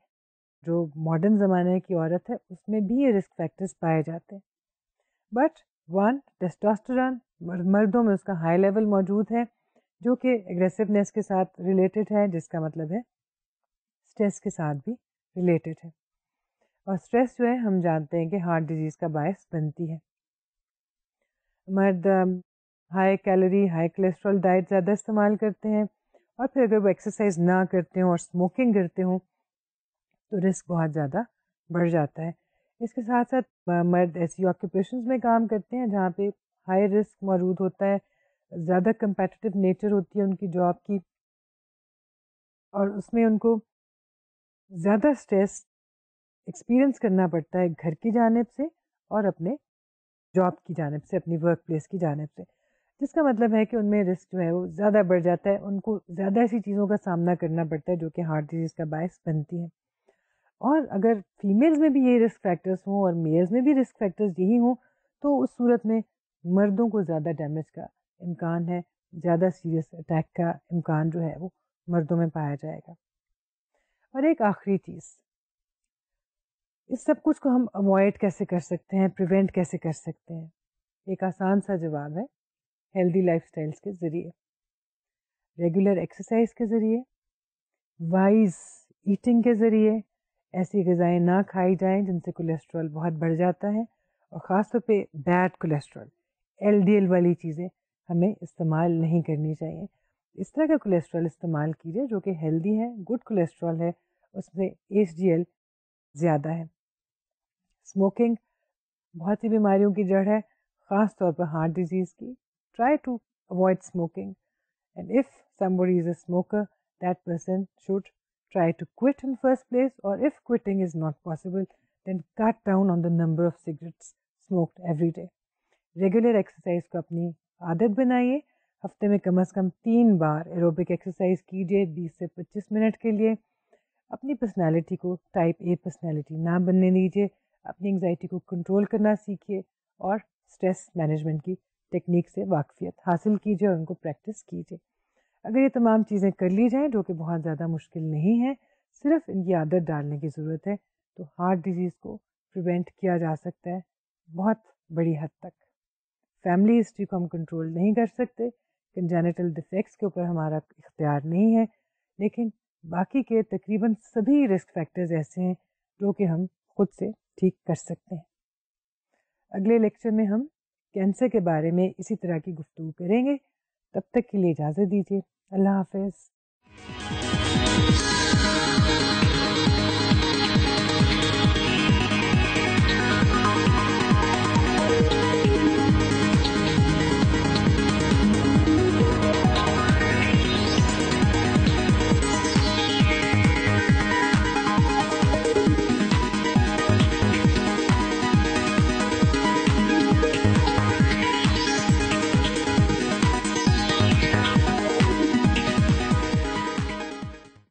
جو ماڈرن زمانے کی عورت ہے اس میں بھی یہ رسک فیکٹرز پائے جاتے ہیں. بٹ 1. ٹیسٹوسٹیرون، مردوں میں اس کا ہائی لیول موجود ہے جو کہ ایگریسونیس کے ساتھ ریلیٹڈ ہے، جس کا مطلب ہے اسٹریس کے ساتھ بھی ریلیٹڈ ہے. اور اسٹریس جو ہے ہم جانتے ہیں کہ ہارٹ ڈیزیز کا باعث بنتی ہے. مرد high calorie high cholesterol diet زیادہ استعمال کرتے ہیں، اور پھر اگر وہ ایکسرسائز نہ کرتے ہوں اور اسموکنگ کرتے ہوں تو رسک بہت زیادہ بڑھ جاتا ہے. اس کے ساتھ ساتھ مرد ایسی آکوپیشنز میں کام کرتے ہیں جہاں پہ ہائی رسک موجود ہوتا ہے، زیادہ کمپیٹیٹیو نیچر ہوتی ہے ان کی جاب کی، اور اس میں ان کو زیادہ اسٹریس ایکسپیرئنس کرنا پڑتا ہے گھر کی جانب سے اور اپنے جاب کی جانب سے، اپنی ورک پلیس کی جانب سے، جس کا مطلب ہے کہ ان میں رسک جو ہے وہ زیادہ بڑھ جاتا ہے. ان کو زیادہ ایسی چیزوں کا سامنا کرنا پڑتا ہے جو کہ ہارٹ ڈیزیز کا باعث بنتی ہیں. اور اگر فیمیلز میں بھی یہ رسک فیکٹرز ہوں اور میلز میں بھی رسک فیکٹرز یہی ہوں تو اس صورت میں مردوں کو زیادہ ڈیمیج کا امکان ہے، زیادہ سیریس اٹیک کا امکان جو ہے وہ مردوں میں پایا جائے گا. اور ایک آخری چیز، اس سب کچھ کو ہم اوائڈ کیسے کر سکتے ہیں، پریونٹ کیسے کر سکتے ہیں؟ ایک آسان سا جواب ہے ہیلدی لائف سٹائلز کے ذریعے، ریگولر ایکسرسائز کے ذریعے، وائز ایٹنگ کے ذریعے. ایسی غذائیں نہ کھائی جائیں جن سے کولیسٹرول بہت بڑھ جاتا ہے، اور خاص طور پہ بیڈ کولیسٹرول، LDL والی چیزیں ہمیں استعمال نہیں کرنی چاہیے. اس طرح کا کولیسٹرول استعمال کیجیے جو کہ ہیلدی ہے، گڈ کولیسٹرول ہے، اس میں HDL زیادہ ہے. اسموکنگ بہت سی بیماریوں کی جڑ ہے، خاص طور پر ہارٹ ڈیزیز کی. Try to avoid smoking, and if somebody is a smoker, that person should try to quit in first place, or if quitting is not possible, then cut down on the number of cigarettes smoked every day. Regular exercise کو اپنی عادت بنائیے، ہفتے میں کم از کم 3 بار ایروبک ایکسرسائز کیجیے 20 سے 25 منٹ کے لیے. اپنی پرسنالٹی کو ٹائپ اے پرسنالٹی نہ بننے دیجیے، اپنی انگزائٹی کو کنٹرول کرنا سیکھیے، اور اسٹریس مینجمنٹ کی ٹیکنیک سے واقفیت حاصل کیجیے اور ان کو پریکٹس کیجیے. اگر یہ تمام چیزیں کر لی جائیں جو کہ بہت زیادہ مشکل نہیں ہے، صرف ان کی عادت ڈالنے کی ضرورت ہے، تو ہارٹ ڈیزیز کو پریونٹ کیا جا سکتا ہے بہت بڑی حد تک. فیملی ہسٹری کو ہم کنٹرول نہیں کر سکتے، کنجینیٹل ڈیفیکٹس کے اوپر ہمارا اختیار نہیں ہے، لیکن باقی کے تقریباً سبھی رسک فیکٹرز ایسے ہیں جو کہ ہم خود سے ٹھیک کر سکتے ہیں. اگلے لیکچر میں ہم کینسر کے بارے میں اسی طرح کی گفتگو کریں گے. تب تک کے لیے اجازت دیجیے. اللہ حافظ.